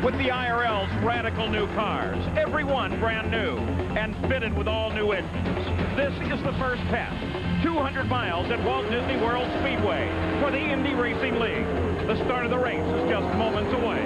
with the IRL's radical new cars, every one brand new and fitted with all new engines. This is the first test, 200 miles at Walt Disney World Speedway for the Indy Racing League. The start of the race is just moments away.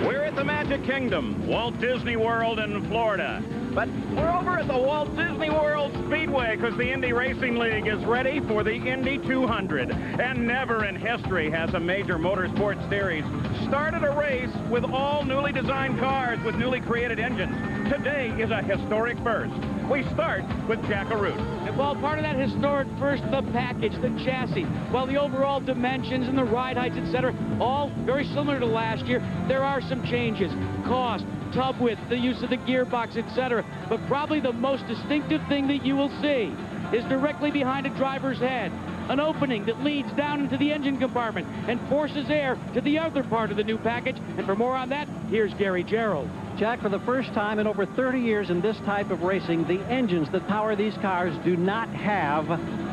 We're at the Magic Kingdom, Walt Disney World in Florida. But we're over at the Walt Disney World Speedway because the Indy Racing League is ready for the Indy 200. And never in history has a major motorsports series started a race with all newly designed cars with newly created engines. Today is a historic first. We start with Jack Arute. And well, part of that historic first, the package, the chassis, well, the overall dimensions and the ride heights, etc., all very similar to last year. There are some changes. Cost, tub width, the use of the gearbox, etc. But probably the most distinctive thing that you will see is directly behind a driver's head, an opening that leads down into the engine compartment and forces air to the other part of the new package. And for more on that, here's Gary Gerald. Jack, for the first time in over 30 years in this type of racing, the engines that power these cars do not have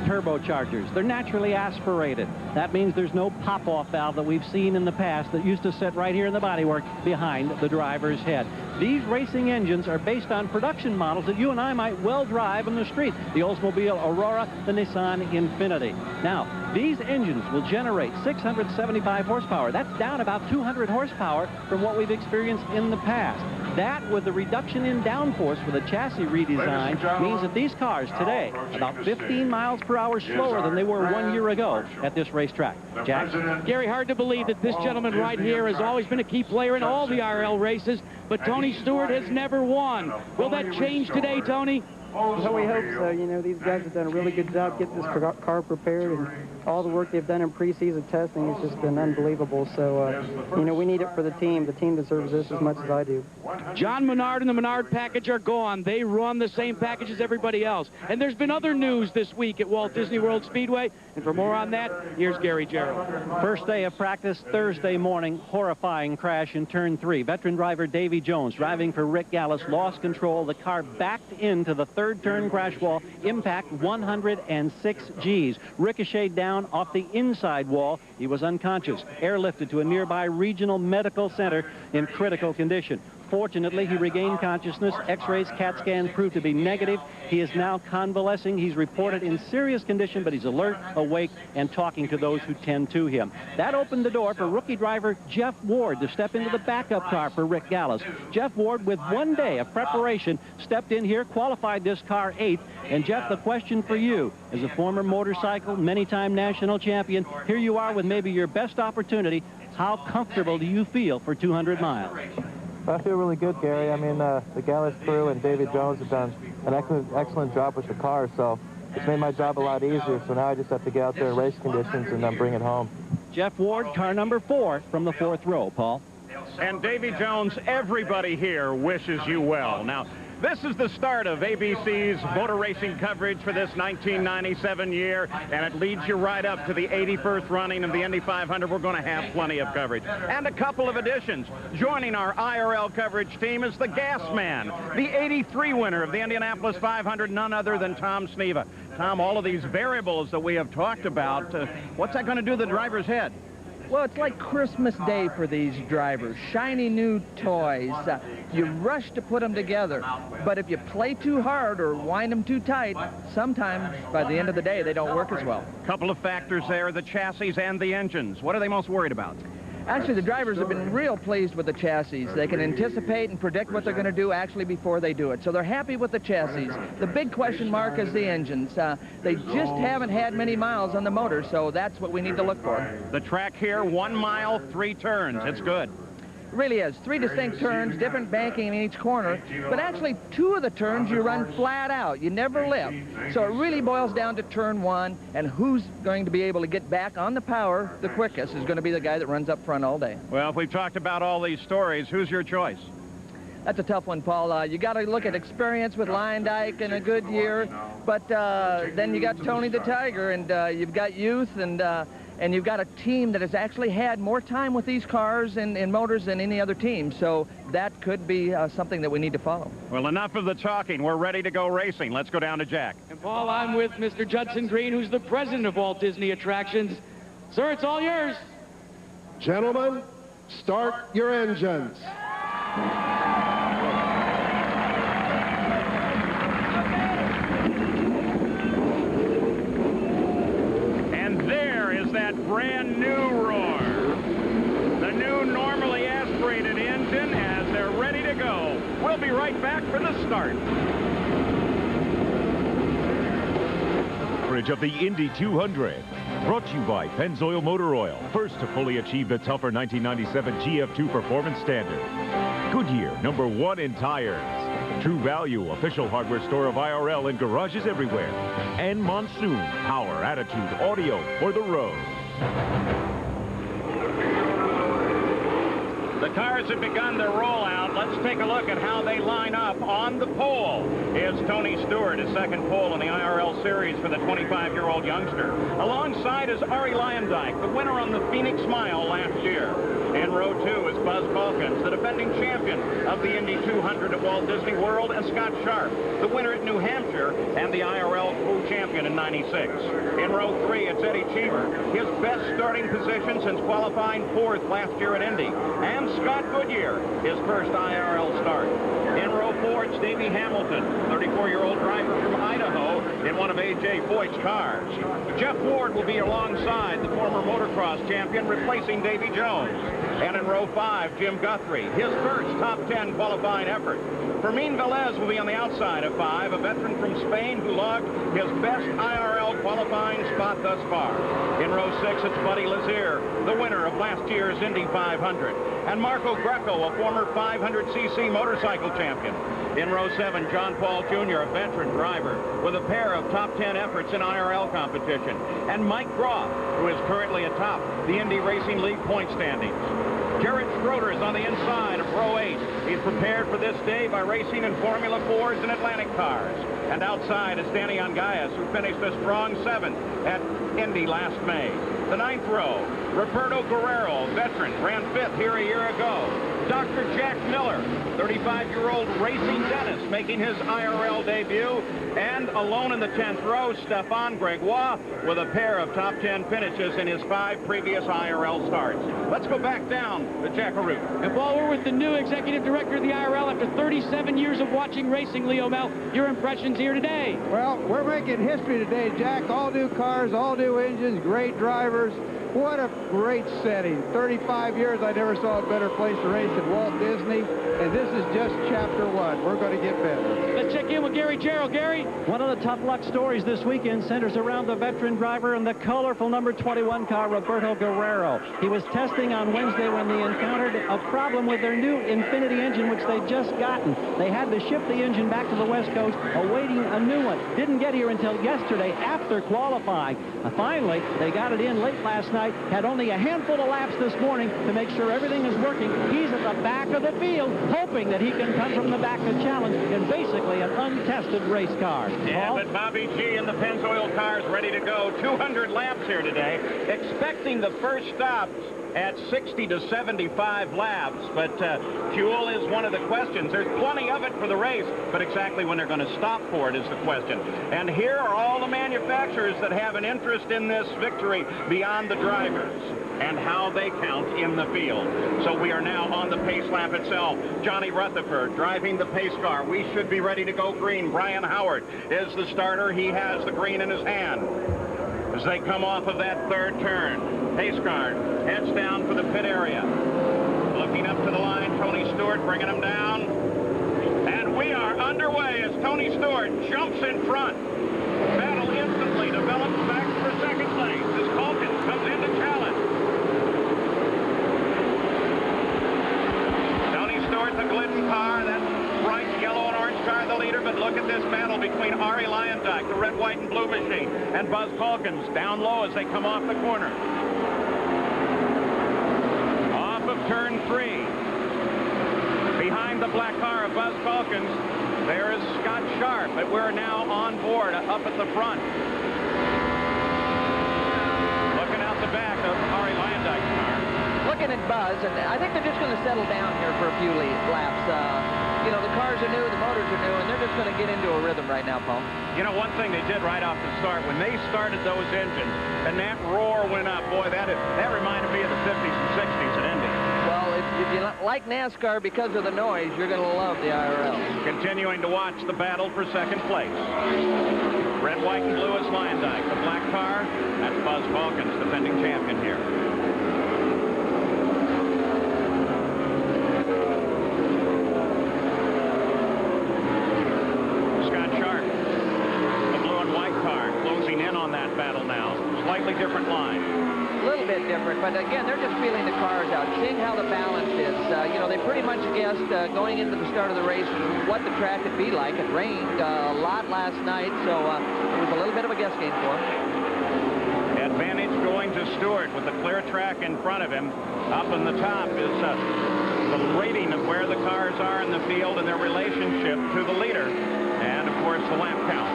turbochargers. They're naturally aspirated. That means there's no pop-off valve that we've seen in the past that used to sit right here in the bodywork behind the driver's head. These racing engines are based on production models that you and I might well drive on the street. The Oldsmobile Aurora, the Nissan Infiniti. Now, these engines will generate 675 horsepower. That's down about 200 horsepower from what we've experienced in the past. That, with the reduction in downforce with a chassis redesign, means that these cars today about 15 miles per hour slower than they were 1 year ago at this racetrack. Jack? Gary, hard to believe that this gentleman right here has always been a key player in all the IRL races, but Tony Stewart has never won. Will that change today, Tony? Well, we hope so. You know, these guys have done a really good job getting this car prepared, and all the work they've done in preseason testing has just been unbelievable. So, you know, we need it for the team. The team deserves this as much as I do. John Menard and the Menard package are gone. They run the same package as everybody else. And there's been other news this week at Walt Disney World Speedway. And for more on that, here's Gary Gerald. First day of practice, Thursday morning, horrifying crash in turn 3. Veteran driver Davy Jones, driving for Rick Gallis, lost control. The car backed into the third turn crash wall, impact 106 Gs. Ricocheted down off the inside wall. He was unconscious, airlifted to a nearby regional medical center in critical condition. Fortunately, he regained consciousness. X-rays, CAT scans proved to be negative. He is now convalescing. He's reported in serious condition, but he's alert, awake, and talking to those who tend to him. That opened the door for rookie driver Jeff Ward to step into the backup car for Rick Gallis. Jeff Ward, with 1 day of preparation, stepped in here, qualified this car 8th. And Jeff, the question for you, as a former motorcycle, many-time national champion, here you are with maybe your best opportunity. How comfortable do you feel for 200 miles? I feel really good, Gary. I mean, the Gallis crew and David Jones have done an excellent job with the car, so it's made my job a lot easier. So now I just have to get out there in race conditions and then bring it home. Jeff Ward, car number 4 from the 4th row, Paul. And Davy Jones, everybody here wishes you well. Now, this is the start of ABC's motor racing coverage for this 1997 year, and it leads you right up to the 81st running of the Indy 500. We're going to have plenty of coverage. And a couple of additions. Joining our IRL coverage team is the Gas Man, the 83 winner of the Indianapolis 500, none other than Tom Sneva. Tom, all of these variables that we have talked about, what's that going to do to the driver's head? Well, it's like Christmas Day for these drivers. Shiny new toys. You rush to put them together. But if you play too hard or wind them too tight, sometimes by the end of the day, they don't work as well. Couple of factors there, the chassis and the engines. What are they most worried about? Actually, the drivers have been real pleased with the chassis. They can anticipate and predict what they're going to do actually before they do it. So they're happy with the chassis. The big question mark is the engines. They just haven't had many miles on the motor, so that's what we need to look for. The track here, 1 mile, 3 turns. It's good. It really is. 3 distinct turns, different banking in each corner, but actually 2 of the turns you run flat out. You never lift. So it really boils down to turn 1, and who's going to be able to get back on the power the quickest is going to be the guy that runs up front all day. Well, if we've talked about all these stories, who's your choice? That's a tough one, Paul. You got to look at experience with Lyndike in a good year, but then you got Tony the Tiger, and you've got youth, and you've got a team that has actually had more time with these cars and motors than any other team. So that could be something that we need to follow. Well, enough of the talking. We're ready to go racing. Let's go down to Jack. And Paul, I'm with Mr. Judson Green, who's the president of Walt Disney Attractions. Sir, it's all yours. Gentlemen, Start your engines. And there is that brand new roar. The new normally aspirated engine as they're ready to go. We'll be right back for the start. Of the Indy 200, brought to you by Pennzoil Motor Oil, first to fully achieve the tougher 1997 GF2 performance standard. Goodyear, #1 in tires. True Value, official hardware store of IRL and garages everywhere. And Monsoon, power, attitude, audio for the road. The cars have begun their rollout. Let's take a look at how they line up. On the pole is Tony Stewart, his second pole in the IRL series for the 25-year-old youngster. Alongside is Arie Luyendyk, the winner on the Phoenix Mile last year. In row 2 is Buzz Calkins, the defending champion of the Indy 200 at Walt Disney World, and Scott Sharp, the winner at New Hampshire and the IRL co-champion in '96. In row 3, it's Eddie Cheever, his best starting position since qualifying 4th last year at Indy. And Scott Goodyear, his first IRL start. In row 4, it's Davey Hamilton, 34-year-old driver from Idaho in one of A.J. Foyt's cars. Jeff Ward will be alongside the former motocross champion, replacing Davey Jones. And in row 5, Jim Guthrie, his first top 10 qualifying effort. Fermin Velez will be on the outside of 5, a veteran from Spain who logged his best IRL qualifying spot thus far. In row 6, it's Buddy Lazier, the winner of last year's Indy 500. And Marco Greco, a former 500cc motorcycle champion. In row 7, John Paul Jr., a veteran driver with a pair of top 10 efforts in IRL competition. And Mike Groff, who is currently atop the Indy Racing League point standings. Jared Schroeder is on the inside of row 8. He's prepared for this day by racing in Formula 4s and Atlantic cars. And outside is Danny Angayas, who finished a strong 7th at Indy last May. The 9th row, Roberto Guerrero, veteran, ran 5th here a year ago. Dr. Jack Miller, 35-year-old racing dentist, making his IRL debut. And alone in the 10th row, Stéphane Gregoire, with a pair of top 10 finishes in his 5 previous IRL starts. Let's go back down to Jackaroo. And while we're with the new executive director of the IRL after 37 years of watching racing, Leo Mel, your impressions here today? Well, we're making history today, Jack. All new cars, all new engines, great drivers. What a great setting. 35 years, I never saw a better place to race than Walt Disney. And this is just chapter 1. We're going to get better. Let's check in with Gary Gerald. Gary? One of the tough luck stories this weekend centers around the veteran driver in the colorful number 21 car, Roberto Guerrero. He was testing on Wednesday when they encountered a problem with their new Infinity engine, which they'd just gotten. They had to ship the engine back to the West Coast, awaiting a new one. Didn't get here until yesterday after qualifying. Finally, they got it in late last night, had only a handful of laps this morning to make sure everything is working. He's at the back of the field, hoping that he can come from the back to challenge in basically an untested race car. Yeah, but Bobby G and the Pennzoil cars ready to go. 200 laps here today, expecting the first stops at 60 to 75 laps, but fuel is one of the questions. There's plenty of it for the race, but exactly when they're going to stop for it is the question. And here are all the manufacturers that have an interest in this victory beyond the drivers and how they count in the field. So we are now on the pace lap itself. Johnny Rutherford driving the pace car. We should be ready to go green. Brian Howard is the starter. He has the green in his hand as they come off of that third turn. Pace car heads down for the pit area. Looking up to the line, Tony Stewart bringing him down. And we are underway as Tony Stewart jumps in front. Battle instantly develops back for second place as Calkins comes in to challenge. Tony Stewart, the Glidden car, that bright yellow and orange car, the leader. But look at this battle between Arie Luyendyk, the red, white, and blue machine, and Buzz Calkins down low as they come off the corner. Of turn 3. Behind the black car of Buzz Calkins, there is Scott Sharp, but we're now on board up at the front. Looking out the back of Arie Luyendyk's car. Looking at Buzz, and I think they're just going to settle down here for a few laps. You know, the cars are new, the motors are new, and they're just going to get into a rhythm right now, Paul. You know, one thing they did right off the start, when they started those engines, and that roar went up, boy, that reminded me of the 50s and 60s at Indy. Well, like NASCAR, because of the noise, you're going to love the IRL. Continuing to watch the battle for second place. Red, white, and blue is Lyndike. The black car, that's Buzz Hawkins, defending champion here. Scott Sharp, the blue and white car, closing in on that battle now. Slightly different line. A little bit different, but again, they're just feeling the cars out, seeing how the balance is. You know, they pretty much guessed going into the start of the race what the track would be like. It rained a lot last night, so it was a little bit of a guess game for him. Advantage going to Stewart with the clear track in front of him. Up in the top is the rating of where the cars are in the field and their relationship to the leader, and of course the lap count.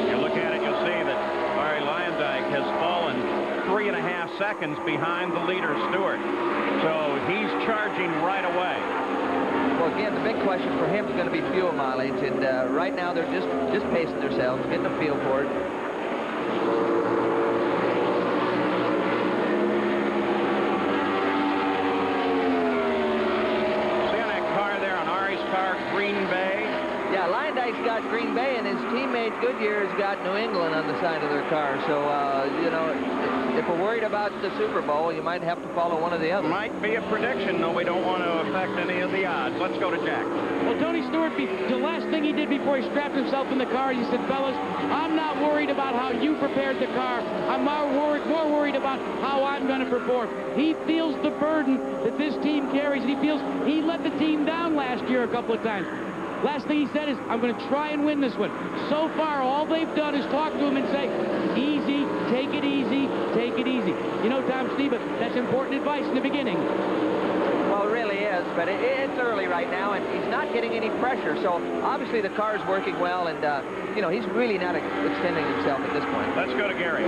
You look at it, you'll see that Arie Luyendyk has fallen 3.5 seconds behind the leader, Stewart. So he's charging right away. Well, again, the big question for him is going to be fuel mileage, and right now they're just pacing themselves, getting a feel for it. See on that car there, on Arie's car, Green Bay? Yeah, Lyondike's got Green Bay, and his teammate Goodyear's got New England on the side of their car. So, you know, if we're worried about the Super Bowl, you might have to follow one of the others. Might be a prediction, though we don't want to affect any of the odds. Let's go to Jack. Well, Tony Stewart, the last thing he did before he strapped himself in the car, he said, fellas, I'm not worried about how you prepared the car. I'm more worried about how I'm going to perform. He feels the burden that this team carries, and he feels he let the team down last year a couple of times. Last thing he said is, I'm going to try and win this one. So far, all they've done is talk to him and say, easy, take it easy, take it easy. You know, Tom Steva, that's important advice in the beginning. Well, it really is, but it's early right now, and he's not getting any pressure. So, obviously, the car's working well, and, you know, he's really not extending himself at this point. Let's go to Gary.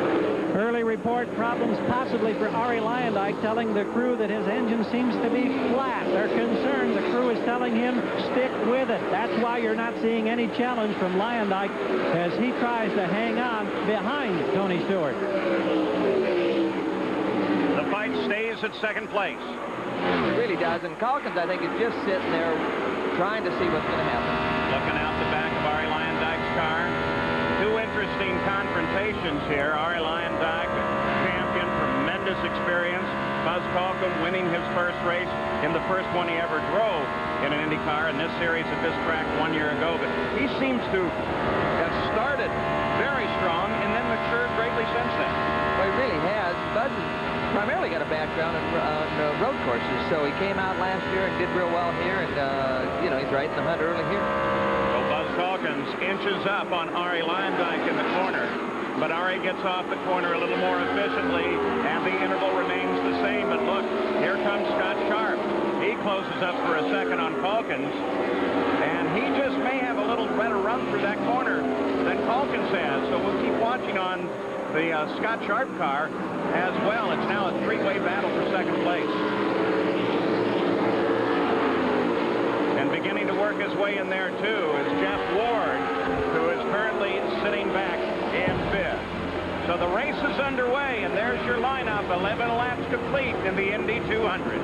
Early report problems possibly for Arie Luyendyk, telling the crew that his engine seems to be flat. They're concerned. The crew is telling him, stick with it. That's why you're not seeing any challenge from Luyendyk as he tries to hang on behind Tony Stewart. The fight stays at second place. It really does, and Calkins, I think, is just sitting there trying to see what's going to happen. Looking out the back of Arie Luyendyk's car. Two interesting confrontations here. Arie Luyendyk, champion, tremendous experience. Buzz Calkins winning his first race in the first one he ever drove in an Indycar in this series at this track 1 year ago. But he seems to have started very strong and then matured greatly since then. Well, he really has. Buzz has primarily got a background on road courses, so he came out last year and did real well here, and, you know, he's right in the hunt early here. So Buzz Calkins inches up on Arie Luyendyk in the corner, but Arie gets off the corner a little more efficiently, and the interval remains the same. But look, here comes Scott Sharp. He closes up for a second on Calkins, and he just may have a little better run through that corner than Calkins has. So we'll keep watching on the Scott Sharp car as well. It's now a three-way battle for second place. And beginning to work his way in there, too, is Jeff Ward, who is currently sitting back in fifth. So the race is underway, and there's your lineup. 11 laps complete in the Indy 200.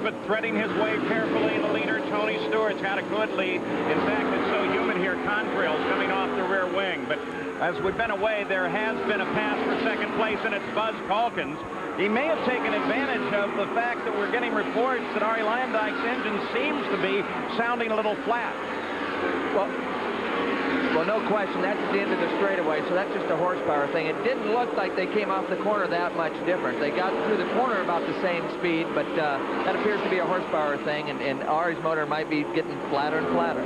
But threading his way carefully, the leader, Tony Stewart's got a good lead. In fact, it's so humid here, contrails coming off the rear wing. But as we've been away, there has been a pass for second place, and it's Buzz Calkins. He may have taken advantage of the fact that we're getting reports that Arie Luyendyk's engine seems to be sounding a little flat. Well, no question, that's the end of the straightaway, so that's just a horsepower thing. It didn't look like they came off the corner that much different. They got through the corner about the same speed, but that appears to be a horsepower thing, and Arie's motor might be getting flatter and flatter.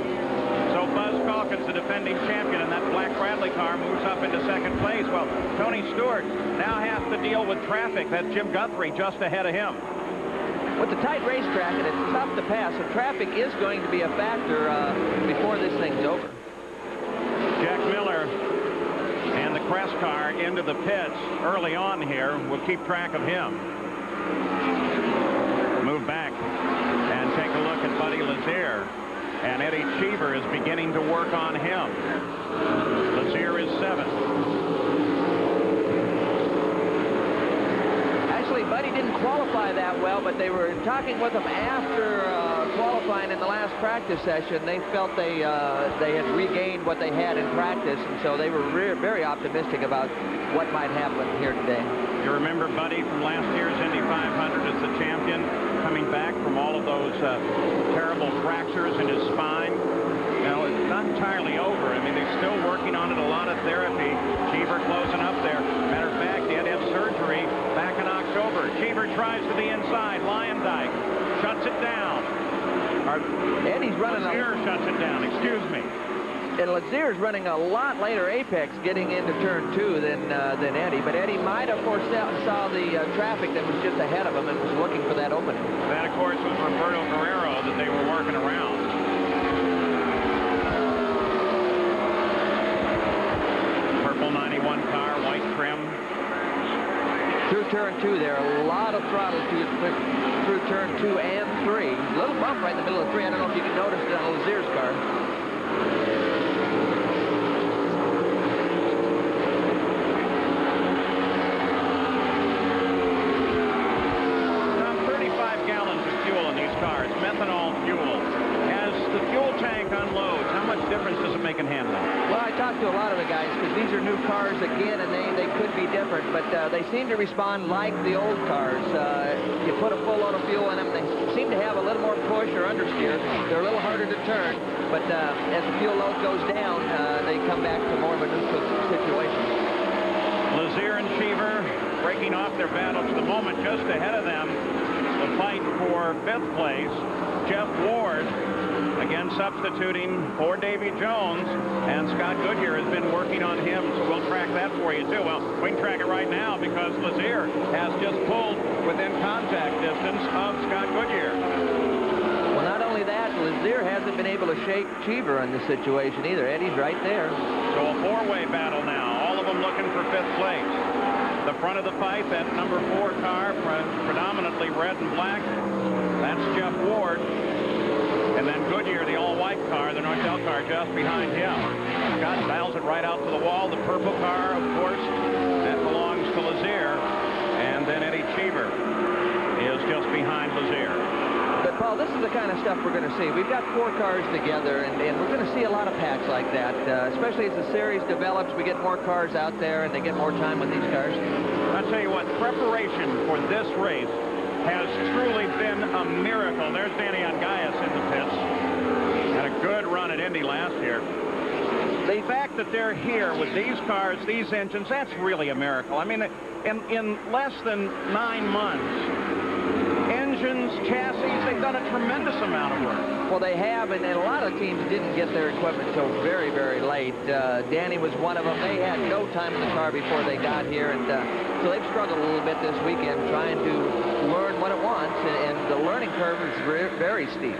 So Buzz Calkins, the defending champion, and that black Bradley car moves up into second place. Well, Tony Stewart now has to deal with traffic. That's Jim Guthrie just ahead of him. With the tight racetrack, and it's tough to pass, so traffic is going to be a factor before this thing's over. Jack Miller and the Crest car into the pits early on here. We'll keep track of him. Move back and take a look at Buddy Lazier. And Eddie Cheever is beginning to work on him. Lazier is 7th. Eddie didn't qualify that well, but they were talking with him after qualifying in the last practice session. They felt they had regained what they had in practice, and so they were very optimistic about what might happen here today. You remember Buddy from last year's Indy 500 as the champion, coming back from all of those terrible fractures in his spine? Now, it's not entirely over. I mean, they're still working on it, a lot of therapy. Cheever closing up there. Matter of fact, he had to have surgery back in October. Cheever tries to the inside. Lyondike shuts it down. Eddie's running Lazier shuts it down, excuse me. And Lazier's running a lot later apex getting into turn 2 than Eddie, but Eddie might have saw the traffic that was just ahead of him and was looking for that opening. That, of course, was Roberto Guerrero that they were working around. Purple 91 car, white trim. Through turn 2 there, a lot of throttle through turn 2 and 3. A little bump right in the middle of 3. I don't know if you can notice it on Lazier's car. Methanol fuel. As the fuel tank unloads, how much difference does it make in handling? Well, I talked to a lot of the guys because these are new cars again, and they could be different, but they seem to respond like the old cars. You put a full load of fuel in them, they seem to have a little more push or understeer. They're a little harder to turn, but as the fuel load goes down, they come back to more of a neutral situation. Lazier and Cheever breaking off their battle to the moment just ahead of them. The fight for 5th place. Jeff Ward, again substituting for Davy Jones, and Scott Goodyear has been working on him, so we'll track that for you too. Well, we can track it right now because Lazier has just pulled within contact distance of Scott Goodyear. Well, not only that, Lazier hasn't been able to shake Cheever in this situation either. Eddie's right there. So a 4-way battle now, all of them looking for 5th place. The front of the fight, that number 4 car, predominantly red and black. That's Jeff Ward. And then Goodyear, the all-white car, the Nortel car, just behind him. Scott dials it right out to the wall. The purple car, of course, that belongs to Lazier. And then Eddie Cheever is just behind Lazier. But, Paul, this is the kind of stuff we're going to see. We've got 4 cars together, and we're going to see a lot of packs like that, especially as the series develops. We get more cars out there, and they get more time with these cars. I'll tell you what, preparation for this race has truly been a miracle. There's Danny Angayas in the pits. Had a good run at Indy last year. The fact that they're here with these cars, these engines, that's really a miracle. I mean, in less than 9 months, engines, chassis, they've done a tremendous amount of work. Well, they have, and a lot of teams didn't get their equipment until very, very late. Danny was one of them. They had no time in the car before they got here, and so they've struggled a little bit this weekend trying to learn what it wants, and the learning curve is very steep.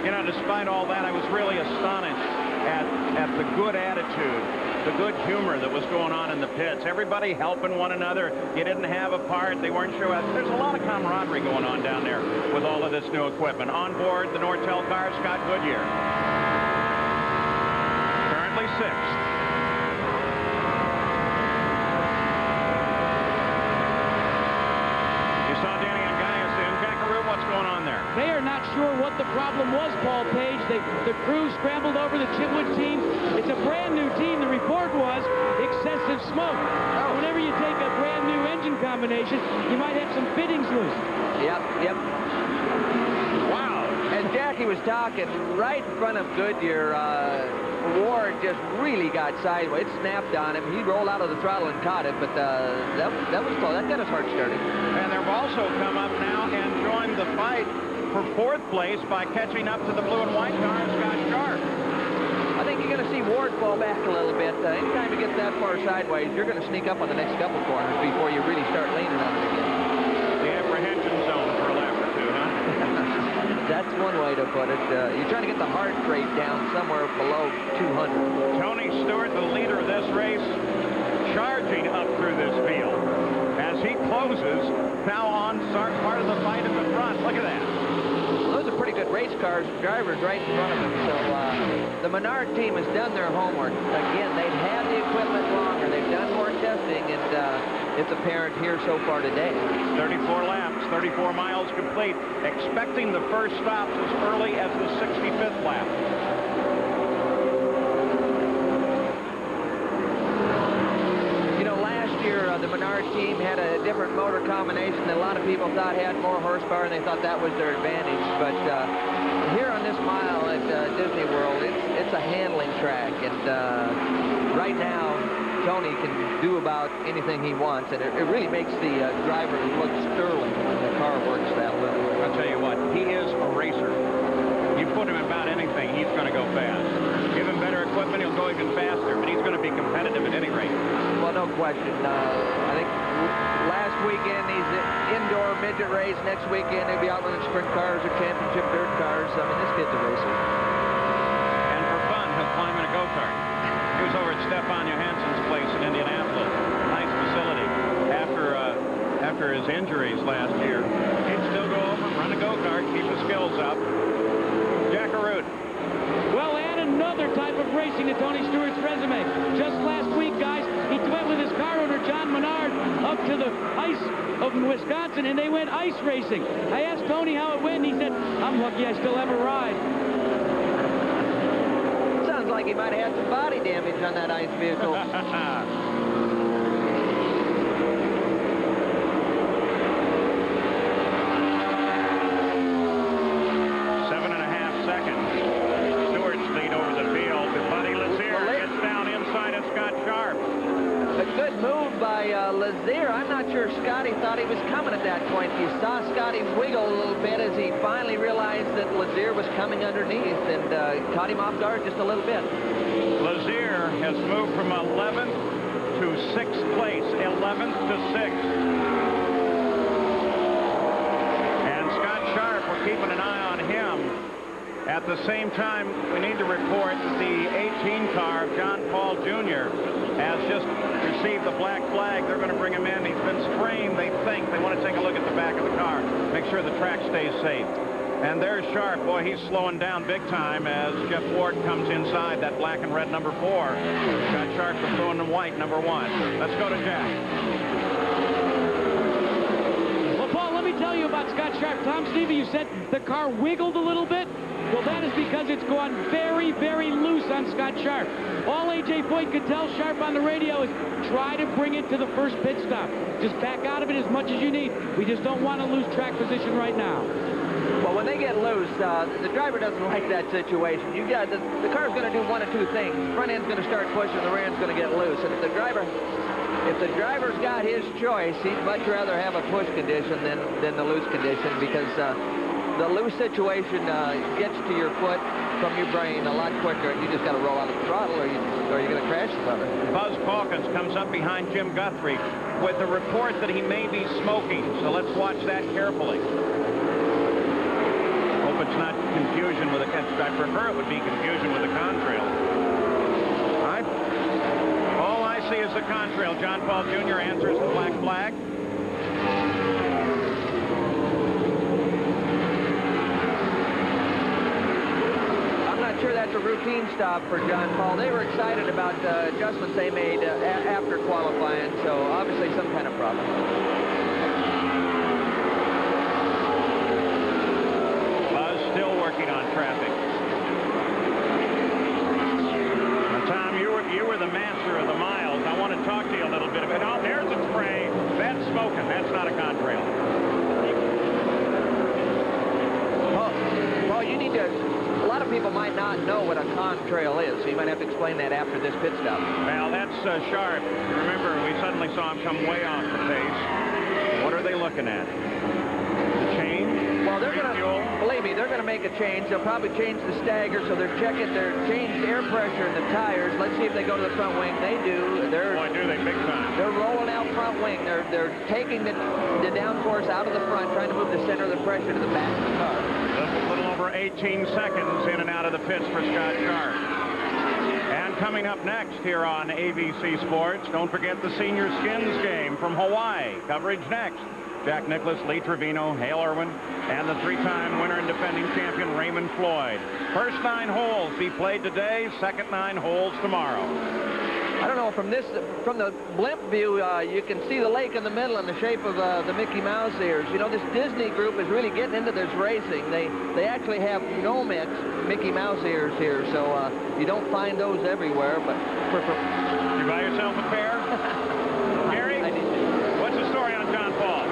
You know, despite all that, I was really astonished at the good attitude, the good humor that was going on in the pits. Everybody helping one another. You didn't have a part. They weren't sure. There's a lot of camaraderie going on down there with all of this new equipment. On board the Nortel car, Scott Goodyear. Currently 6th. You saw Danny Angayas in. Jackaroo, what's going on there? They are not sure what the problem was, Paul Page. The crew scrambled over the Chitwood team. It's a brand new team. The report was excessive smoke. Whenever you take a brand new engine combination, you might have some fittings loose. Yep. Wow. And Jackie was talking right in front of Goodyear. Ward just really got sideways. It snapped on him. He rolled out of the throttle and caught it, but that was close. That got his heart started. And they've also come up now and joined the fight for 4th place by catching up to the blue and white car, Scott Sharp. I think you're going to see Ward fall back a little bit. Anytime you get that far sideways, you're going to sneak up on the next couple corners before you really start leaning on it again. The apprehension zone for a lap or two, huh? That's one way to put it. You're trying to get the heart rate down somewhere below 200. Tony Stewart, the leader of this race, charging up through this field as he closes now on part of the fight at the front. Look at that. Those are pretty good race cars and drivers right in front of him. So the Menard team has done their homework. Again, they've had the equipment longer. They've done more testing, and it's apparent here so far today. 34 laps, 34 miles complete. Expecting the first stops as early as the 65th lap. The Menard team had a different motor combination that a lot of people thought had more horsepower, and they thought that was their advantage. But here on this mile at Disney World, it's a handling track, and right now Tony can do about anything he wants, and it really makes the driver look sterling when the car works that well. I'll tell you what, he is a racer. You put him in about anything, he's going to go fast. Give him better equipment, he'll go even faster, but he's going to be competitive at any rate. Well, no question. I think last weekend he's indoor midget race. Next weekend he'll be out with the sprint cars or championship dirt cars. I mean, this kid's a racer. And for fun, he'll climb in a go-kart. He was over at Stefan Johansson's place in Indianapolis. Nice facility. After his injuries last year, he'd still go over, run a go-kart, keep his skills up. Jack Arute. Well, add another type of racing to Tony Stewart's resume. Just last week, guys, he went with his car owner, John Menard, up to the ice of Wisconsin, and they went ice racing. I asked Tony how it went, and he said, I'm lucky I still have a ride. Sounds like he might have had some body damage on that ice vehicle. 7.5 seconds. Stewart's lead over the field. Buddy Lazier gets down inside of Scott Sharp. A good move by Lazier. I'm not sure Scotty thought he was coming at that point. You saw Scotty wiggle a little bit as he finally realized that Lazier was coming underneath, and caught him off guard just a little bit. Lazier has moved from 11th to 6th place, 11th to 6th. And Scott Sharp, we're keeping an eye on him. At the same time, we need to report that the 18 car of John Paul Jr. has just received the black flag. They're going to bring him in. He's been sprained, they think. They want to take a look at the back of the car, make sure the track stays safe. And there's Sharp. Boy, he's slowing down big time as Jeff Ward comes inside that black and red number 4. Got Sharp the blue and the white number 1. Let's go to Jack. Well, Paul, let me tell you about Scott Sharp. Tom Stevie, you said the car wiggled a little bit. Well, that is because it's gone very, very loose on Scott Sharp. All A.J. Foyt could tell Sharp on the radio is try to bring it to the first pit stop. Just back out of it as much as you need. We just don't want to lose track position right now. Well, when they get loose, the driver doesn't like that situation. You got the car's going to do one of two things. The front end's going to start pushing, the rear end's going to get loose. And if the driver's got his choice, he'd much rather have a push condition than the loose condition, because the loose situation gets to your foot from your brain a lot quicker, and you just got to roll out of the throttle, or you're going to crash the car. Buzz Calkins comes up behind Jim Guthrie with the report that he may be smoking, so let's watch that carefully. Hope it's not confusion with I prefer it would be confusion with the contrail. All I see is the contrail. John Paul Jr. answers the black flag. Sure, that's a routine stop for John Paul. They were excited about adjustments they made after qualifying, so obviously some kind of problem. Buzz still working on traffic. Now, Tom, you were the master of the miles. I want to talk to you a little bit about. Oh, there's a spray. That's smoking. That's not a contrail. Well, you need to. A lot of people might not know what a contrail is, so you might have to explain that after this pit stop. Well, that's Sharp. Remember, we suddenly saw him come way off the pace. What are they looking at? The change? Well, they're going to, believe me, they're going to make a change. They'll probably change the stagger, so they're checking their changed air pressure in the tires. Let's see if they go to the front wing. They do. Boy, do they, big time. They're rolling out front wing. They're taking the downforce out of the front, trying to move the center of the pressure to the back of the car. A little over 18 seconds in and out of the pits for Scott Sharp. And coming up next here on ABC Sports, don't forget the Senior Skins game from Hawaii. Coverage next. Jack Nicklaus, Lee Trevino, Hale Irwin, and the three-time winner and defending champion Raymond Floyd. First 9 holes he played today, second 9 holes tomorrow. I don't know, from the blimp view, you can see the lake in the middle in the shape of the Mickey Mouse ears. You know, this Disney group is really getting into this racing. They actually have Nomex Mickey Mouse ears here, so you don't find those everywhere. But you buy yourself a pair? Gary, what's the story on John Paul?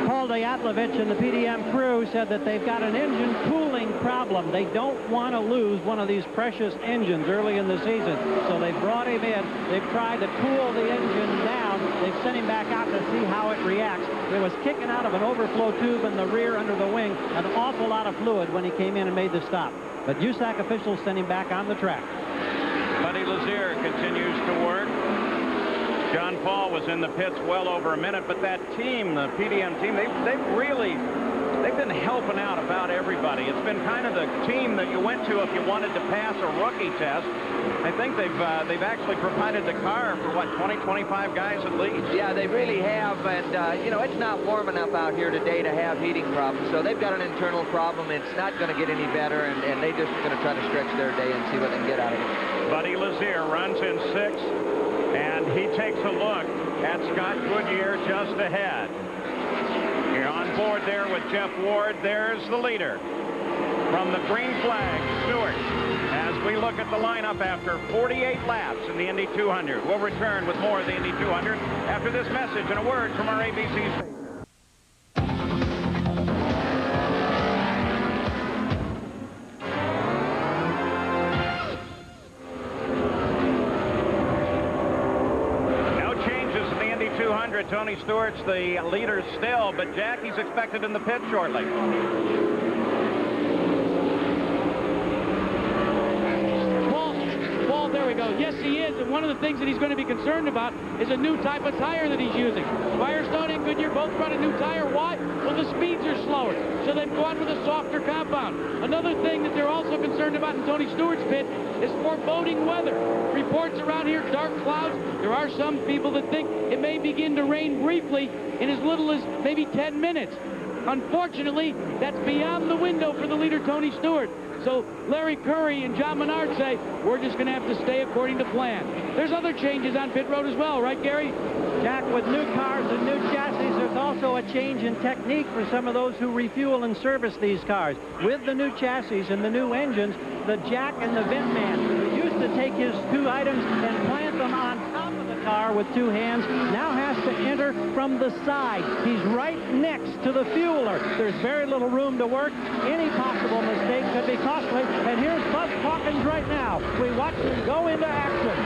Paul Diatlovich and the PDM crew said that they've got an engine cooling problem. They don't want to lose one of these precious engines early in the season. So they brought him in. They've tried to cool the engine down. They've sent him back out to see how it reacts. It was kicking out of an overflow tube in the rear under the wing. An awful lot of fluid when he came in and made the stop. But USAC officials sent him back on the track. Buddy Lazier continues to work. John Paul was in the pits well over a minute, but that team, the PDM team, they've been helping out about everybody. It's been kind of the team that you went to if you wanted to pass a rookie test. I think they've actually provided the car for, what, 20, 25 guys at least? Yeah, they really have, and, you know, it's not warm enough out here today to have heating problems, so they've got an internal problem. It's not going to get any better, and they just going to try to stretch their day and see what they can get out of it. Buddy Lazier runs in 6th. And he takes a look at Scott Goodyear just ahead. You're on board there with Jeff Ward. There's the leader from the green flag, Stewart. As we look at the lineup after 48 laps in the Indy 200. We'll return with more of the Indy 200 after this message and a word from our ABC. Tony Stewart's the leader still, but Jackie's expected in the pit shortly. Paul, there we go. Yes, he is, and one of the things that he's going to be concerned about is a new type of tire that he's using. Firestone and Goodyear both run a new tire. Why? Well, the speeds are slower, so they've gone with a softer compound. Another thing that they're also concerned about in Tony Stewart's pit is foreboding weather. Reports around here, dark clouds. There are some people that think it may begin to rain briefly in as little as maybe 10 minutes. Unfortunately, that's beyond the window for the leader, Tony Stewart. So Larry Curry and John Menard say, we're just going to have to stay according to plan. There's other changes on pit road as well, right, Gary? Jack, with new cars and new chassis, there's also a change in technique for some of those who refuel and service these cars. With the new chassis and the new engines, the Jack and the Vent Man, who used to take his 2 items and plant them on top of the car with 2 hands, now has to enter from the side. He's right next to the fueler. There's very little room to work. Any possible mistake could be costly. And here's Buzz Hawkins right now. We watch him go into action.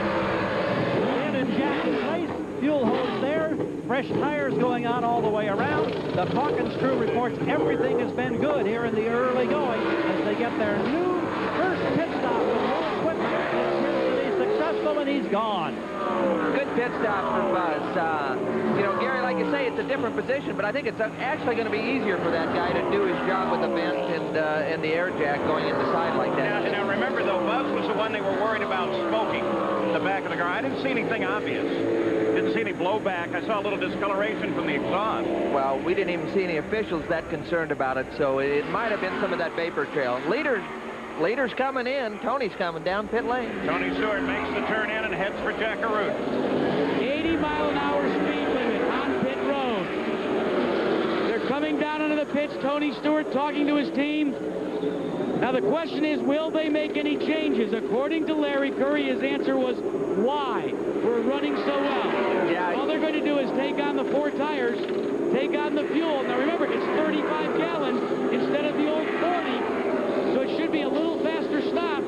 In and Jack in place. Fuel hose there. Fresh tires going on all the way around. The Hawkins crew reports everything has been good here in the early going as they get their new first pit stop with new equipment. It appears to be successful, and he's gone. Good pit stop for Buzz. You know, Gary, like you say, it's a different position, but I think it's actually going to be easier for that guy to do his job with the vent and the air jack going in the side like that. Now remember, though, Buzz was the one they were worried about smoking in the back of the car. I didn't see anything obvious. Didn't see any blowback. I saw a little discoloration from the exhaust. Well, we didn't even see any officials that concerned about it, so it might have been some of that vapor trail. Leader's coming in. Tony's coming down pit lane. Tony Stewart makes the turn in and heads for Jackaroo. 80-mile-an-hour speed limit on pit road. They're coming down into the pits. Tony Stewart talking to his team. Now the question is, will they make any changes? According to Larry Curry, his answer was, why? We're running so well. Yeah. All they're going to do is take on the 4 tires, take on the fuel. Now remember, it's 35 gallons instead of the old 40, so it should be a little faster stop.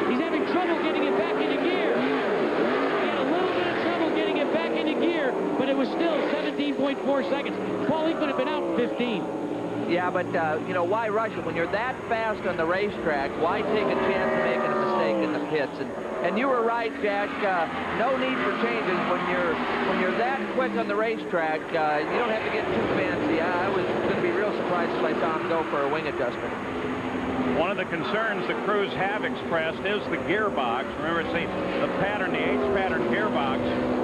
He's having trouble getting it back into gear. He had a little bit of trouble getting it back into gear, but it was still 17.4 seconds. Paul, he could have been out 15. Yeah, but, you know, why rush it? When you're that fast on the racetrack, why take a chance of making a mistake in the pits? And you were right, Jack. No need for changes. When you're that quick on the racetrack, you don't have to get too fancy. I was going to be real surprised if I saw him go for a wing adjustment. One of the concerns the crews have expressed is the gearbox. Remember, it's the pattern, the H-pattern gearbox,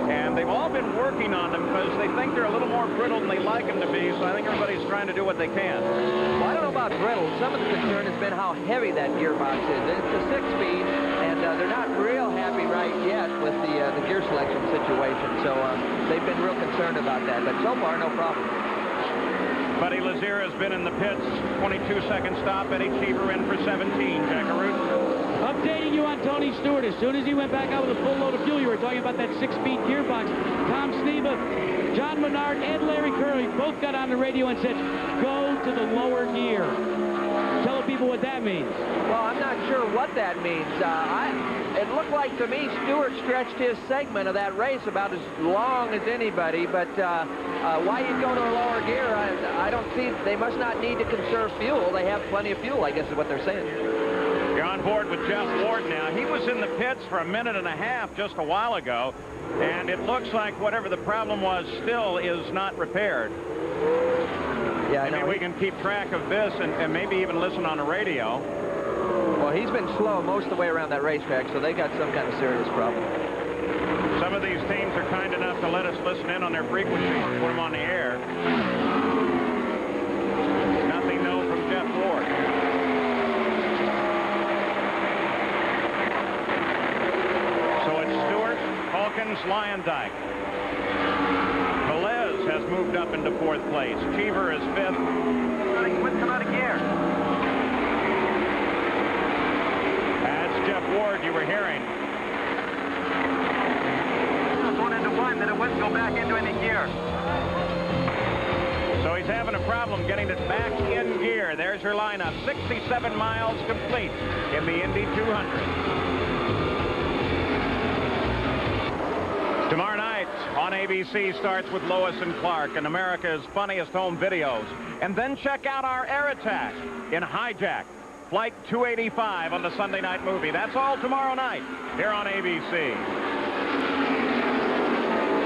and they've all been working on them because they think they're a little more brittle than they like them to be, so I think everybody's trying to do what they can. Well, I don't know about brittle. Some of the concern has been how heavy that gearbox is. It's a 6-speed, and they're not real happy right yet with the gear selection situation, so they've been real concerned about that, but so far, no problem. Buddy Lazier has been in the pits. 22-second stop. Eddie Cheever in for 17. Jackaroo. Updating you on Tony Stewart. As soon as he went back out with a full load of fuel, you were talking about that 6-speed gearbox. Tom Sneva, John Menard, and Larry Curley both got on the radio and said, go to the lower gear. Tell people what that means. Well, I'm not sure what that means. It looked like to me Stewart stretched his segment of that race about as long as anybody, but why you'd go to a lower gear, I don't see. They must not need to conserve fuel. They have plenty of fuel, I guess is what they're saying. You're on board with Jeff Ward now. He was in the pits for a minute and a half just a while ago, and it looks like whatever the problem was still is not repaired. Yeah, I know. Maybe we can keep track of this and maybe even listen on the radio. Well, he's been slow most of the way around that racetrack, so they got some kind of serious problem. Some of these teams are kind enough to let us listen in on their frequencies and put them on the air. Nothing new from Jeff Ward. So it's Stewart, Hawkins, Lyondike. Velez has moved up into 4th place. Cheever is 5th. Come out of gear. That's Jeff Ward you were hearing. Going into 1, then it wouldn't go back into any gear. So he's having a problem getting it back in gear. There's your lineup. 67 miles complete in the Indy 200. Tomorrow night on ABC starts with Lois and Clark and America's Funniest Home Videos. And then check out our air attack in Hijack, Flight 285 on the Sunday night movie. That's all tomorrow night here on ABC.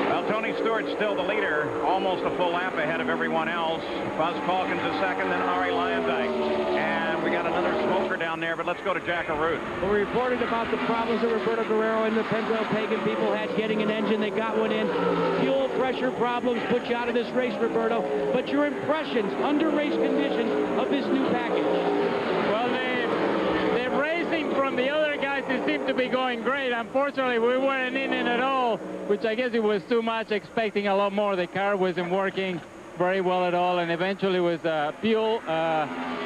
Well, Tony Stewart's still the leader, almost a full lap ahead of everyone else. Buzz Calkins is second, then Ari Lyondike. And we got another smoker down there, but let's go to Jackaroo. Well, we reported about the problems that Roberto Guerrero and the Pennzoil Pagan people had getting an engine. They got one in. Fuel pressure problems put you out of this race, Roberto. But your impressions under race conditions of this new package? Well, the racing from the other guys, they seem to be going great. Unfortunately, we weren't in it at all, which I guess it was too much, expecting a lot more. The car wasn't working very well at all, and eventually it was a fuel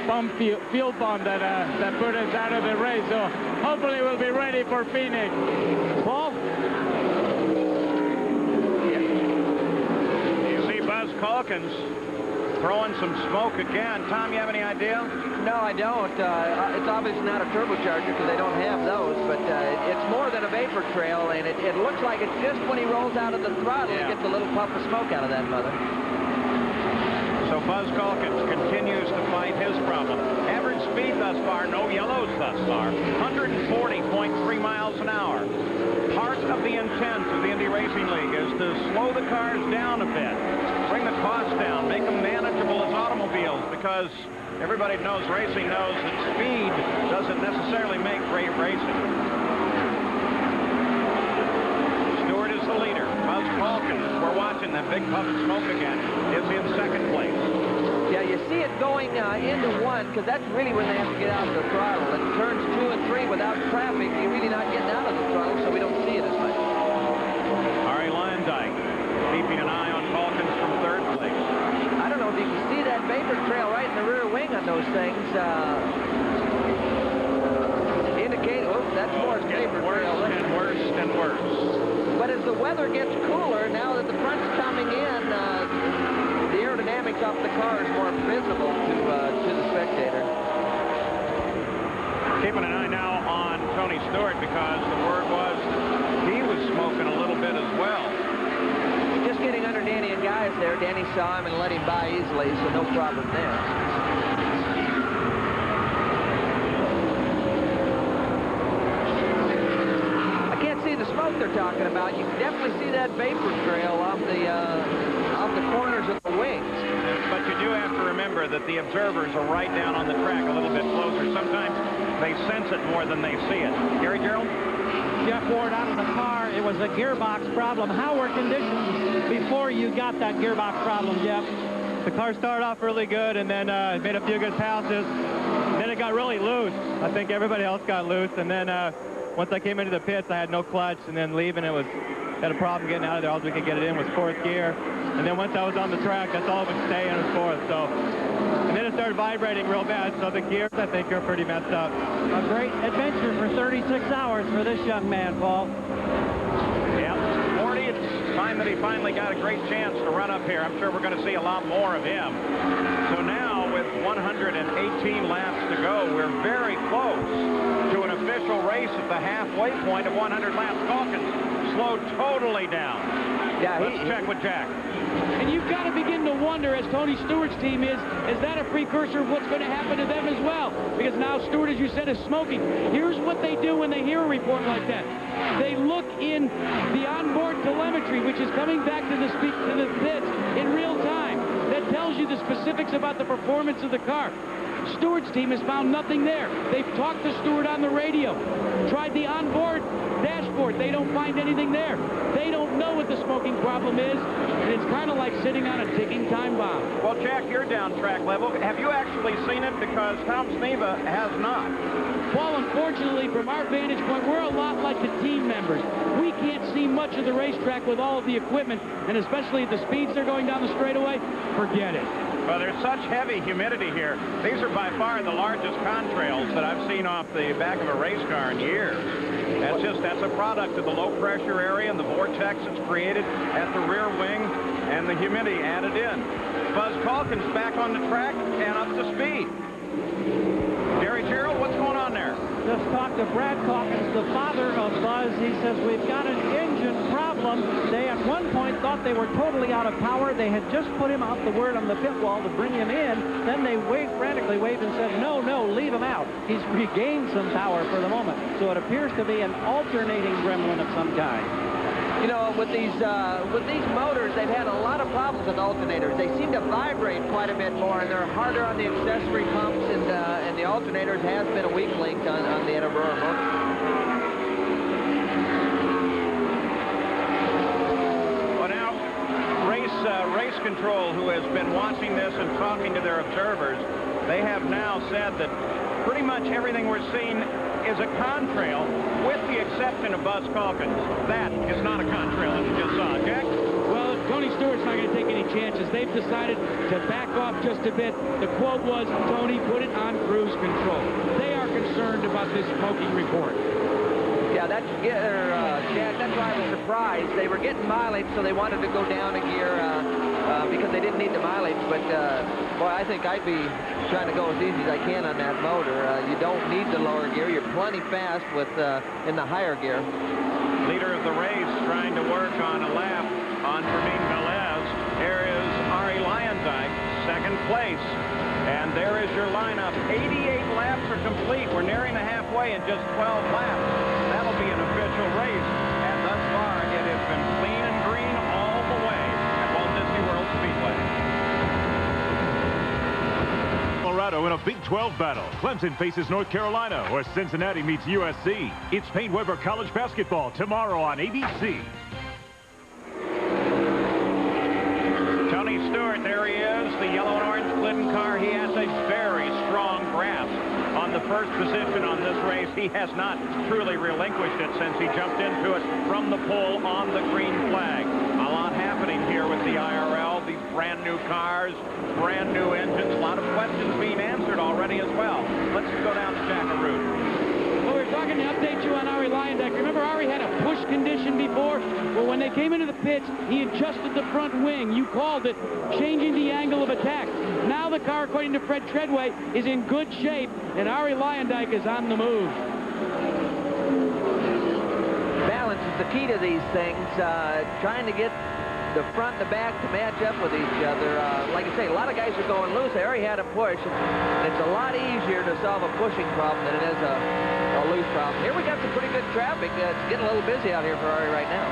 pump that put us out of the race. So hopefully we'll be ready for Phoenix. Paul? You see Buzz Calkins throwing some smoke again. Tom, you have any idea? No, I don't. It's obviously not a turbocharger because they don't have those, but it's more than a vapor trail, and it looks like it's just when he rolls out of the throttle, he gets a little puff of smoke out of that mother. So Buzz Calkins continues to fight his problem. Average speed thus far, no yellows thus far, 140.3 miles an hour. Part of the intent of the Indy Racing League is to slow the cars down a bit, bring the cost down, make them manageable as automobiles, because everybody knows, racing knows, that speed doesn't necessarily make great racing. Stewart is the leader. Buzz Calkins, we're watching that big puff of smoke again, is in 2nd place. Yeah, you see it going into 1, because that's really when they have to get out of the throttle. And turns 2 and 3 without traffic, you're really not getting out of the throttle, so we don't see it as much. Ari Lyondike keeping an eye on Calkins from 3rd place. I don't know if you can see that vapor trail right in the rear wing on those things. Indicate, oh, that's more vapor trail. Worse and worse and worse. But as the weather gets cooler, now that the front's coming in, the aerodynamics off the car is more visible to the spectator. Keeping an eye now on Tony Stewart, because the word was he was smoking a little bit as well. Just getting under Danny and guys there. Danny saw him and let him by easily, so no problem there. I can't see the smoke they're talking about. You can definitely see that vapor trail off the corners of the wings. But you do have to remember sure that the observers are right down on the track a little bit closer. Sometimes they sense it more than they see it. Gary Gerald? Jeff Ward out of the car. It was a gearbox problem. How were conditions before you got that gearbox problem, Jeff? The car started off really good, and then made a few good passes. Then it got really loose. I think everybody else got loose, and then once I came into the pits, I had no clutch, and then leaving, had a problem getting out of there. All we could get it in was fourth gear, and then once I was on the track, that's all it would stay in was fourth. So, and then it started vibrating real bad. So the gears, I think, are pretty messed up. A great adventure for 36 hours for this young man, Paul. Yeah, 40. It's time that he finally got a great chance to run up here. I'm sure we're going to see a lot more of him. So now, with 118 laps to go, we're very close to an official race at the halfway point of 100 laps. Calkins slowed totally down. Yeah, let's check with Jack. And you've got to begin to wonder, as Tony Stewart's team is that a precursor of what's going to happen to them as well? Because now Stewart, as you said, is smoking. Here's what they do when they hear a report like that. They look in the onboard telemetry, which is coming back to the pits in real time. That tells you the specifics about the performance of the car. Stewart's team has found nothing there. They've talked to Stewart on the radio, tried the onboard dashboard. They don't find anything there. They don't know what the smoking problem is, and it's kind of like sitting on a ticking time bomb. Well, Jack, you're down track level. Have you actually seen it? Because Tom Sneva has not. Well, unfortunately, from our vantage point, we're a lot like the team members. We can't see much of the racetrack with all of the equipment, and especially at the speeds they're going down the straightaway, forget it. Well, there's such heavy humidity here. These are by far the largest contrails that I've seen off the back of a race car in years. That's a product of the low pressure area and the vortex that's created at the rear wing and the humidity added in. Buzz Calkins back on the track and up to speed. Gary Gerald, what's going on there? Just talked to Brad Calkins, the father of Buzz. He says, we've got an engine problem. They at one point thought they were totally out of power. They had just put him out the word on the pit wall to bring him in. Then they frantically waved and said, no, leave him out. He's regained some power for the moment. So it appears to be an alternating gremlin of some kind. You know, with these motors, they've had a lot of problems with alternators. They seem to vibrate quite a bit more, and they're harder on the accessory pumps, and the alternators has been a weak link on the Aurora motor. Well, now, race control, who has been watching this and talking to their observers, they have now said that pretty much everything we're seeing is a contrail, with the exception of Buzz Calkins. That is not a contrail, as you just saw. Jack? Well, Tony Stewart's not going to take any chances. They've decided to back off just a bit. The quote was, Tony, put it on cruise control. They are concerned about this smoking report. Yeah, Jack, that's why I was surprised. They were getting mileage, so they wanted to go down a gear because they didn't need the mileage. But, boy, I think I'd be trying to go as easy as I can on that motor. You don't need the lower gear. You're plenty fast with in the higher gear. Leader of the race trying to work on a lap on Fermin Velez. Here is Arie Luyendyk, second place. And there is your lineup. 88 laps are complete. We're nearing the halfway in just 12 laps. That'll be an official race. And thus far, it has been clean and green all the way at Walt Disney World Speedway. Colorado in a Big 12 battle. Clemson faces North Carolina, or Cincinnati meets USC. It's Payne Weber College Basketball tomorrow on ABC. Tony Stewart, there he is, the yellow and orange Glidden car. He has a very strong grasp on the first position on this race. He has not truly relinquished it since he jumped into it from the pole on the green flag. A lot happening here with the IRL, these brand new cars, brand new engines, a lot of questions being answered already as well. Let's go down to Jackaroo. Well, we're talking to update you on Arie Luyendyk. Remember, Arie had a push condition before? Well, when they came into the pits, he adjusted the front wing. You called it, changing the angle of attack. Now the car, according to Fred Treadway, is in good shape, and Arie Luyendyk is on the move. Balance is the key to these things. Trying to get the front and the back to match up with each other. Like I say, a lot of guys are going loose. They already had a push. And it's a lot easier to solve a pushing problem than it is a loose problem. Here we got some pretty good traffic. It's getting a little busy out here for Arie right now.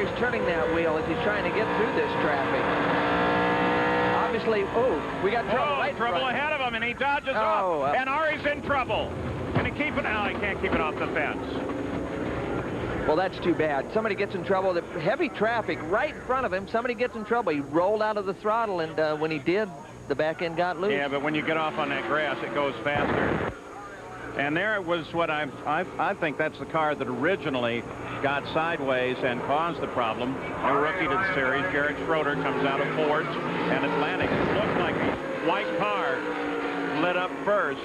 Ari's turning that wheel as he's trying to get through this traffic. Obviously, we got trouble right in trouble front. ahead of him, and he dodges off. And Ari's in trouble. Can he keep it? No, he can't keep it off the fence. Well, that's too bad. Somebody gets in trouble. The heavy traffic right in front of him. Somebody gets in trouble. He rolled out of the throttle, and when he did, the back end got loose. Yeah, but when you get off on that grass, it goes faster. And there was what I think that's the car that originally got sideways and caused the problem. A rookie to the series, Garrett Schroeder, comes out of Ford's and Atlantic. It looked like a white car lit up first.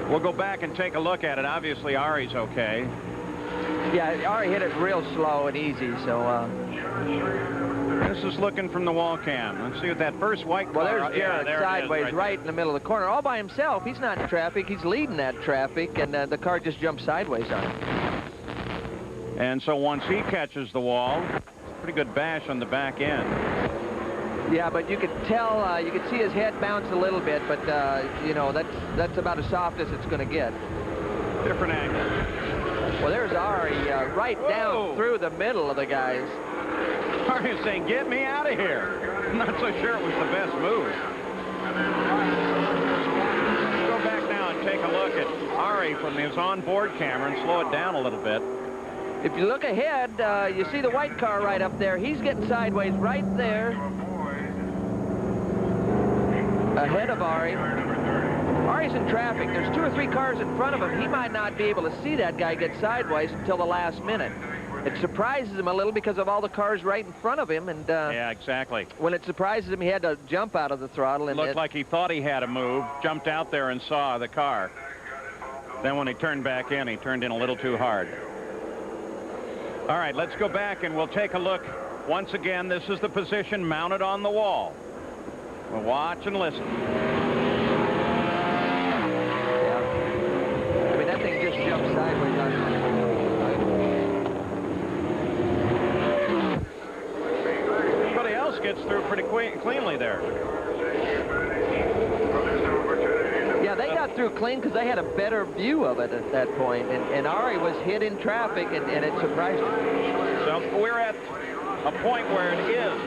We'll go back and take a look at it. Obviously, Ari's okay. Yeah, Ari hit it real slow and easy, so... This is looking from the wall cam. Let's see what that first white car... Well, there's Garrett sideways right in the middle of the corner, all by himself. He's not in traffic. He's leading that traffic, and the car just jumped sideways on him. And so once he catches the wall, pretty good bash on the back end. Yeah, but you could tell, you could see his head bounce a little bit, but, you know, that's about as soft as it's going to get. Different angle. Well, there's Ari right down through the middle of the guys. Ari is saying, get me out of here. I'm not so sure it was the best move. Let's go back now and take a look at Ari from his onboard camera and slow it down a little bit. If you look ahead, you see the white car right up there. He's getting sideways right there. Ahead of Ari. Ari's in traffic. There's 2 or 3 cars in front of him. He might not be able to see that guy get sideways until the last minute. It surprises him a little because of all the cars right in front of him. And yeah, exactly. When it surprises him, he had to jump out of the throttle. And looked like he thought he had a move, jumped out there and saw the car. Then when he turned back in, he turned in a little too hard. All right, let's go back and we'll take a look. Once again, this is the position mounted on the wall. We'll watch and listen. Yeah. I mean, that thing just jumped sideways on him. Everybody else gets through pretty cleanly there. Yeah, they got through clean because they had a better view of it at that point. And Ari was hit in traffic, and it surprised him. So we're at a point where it is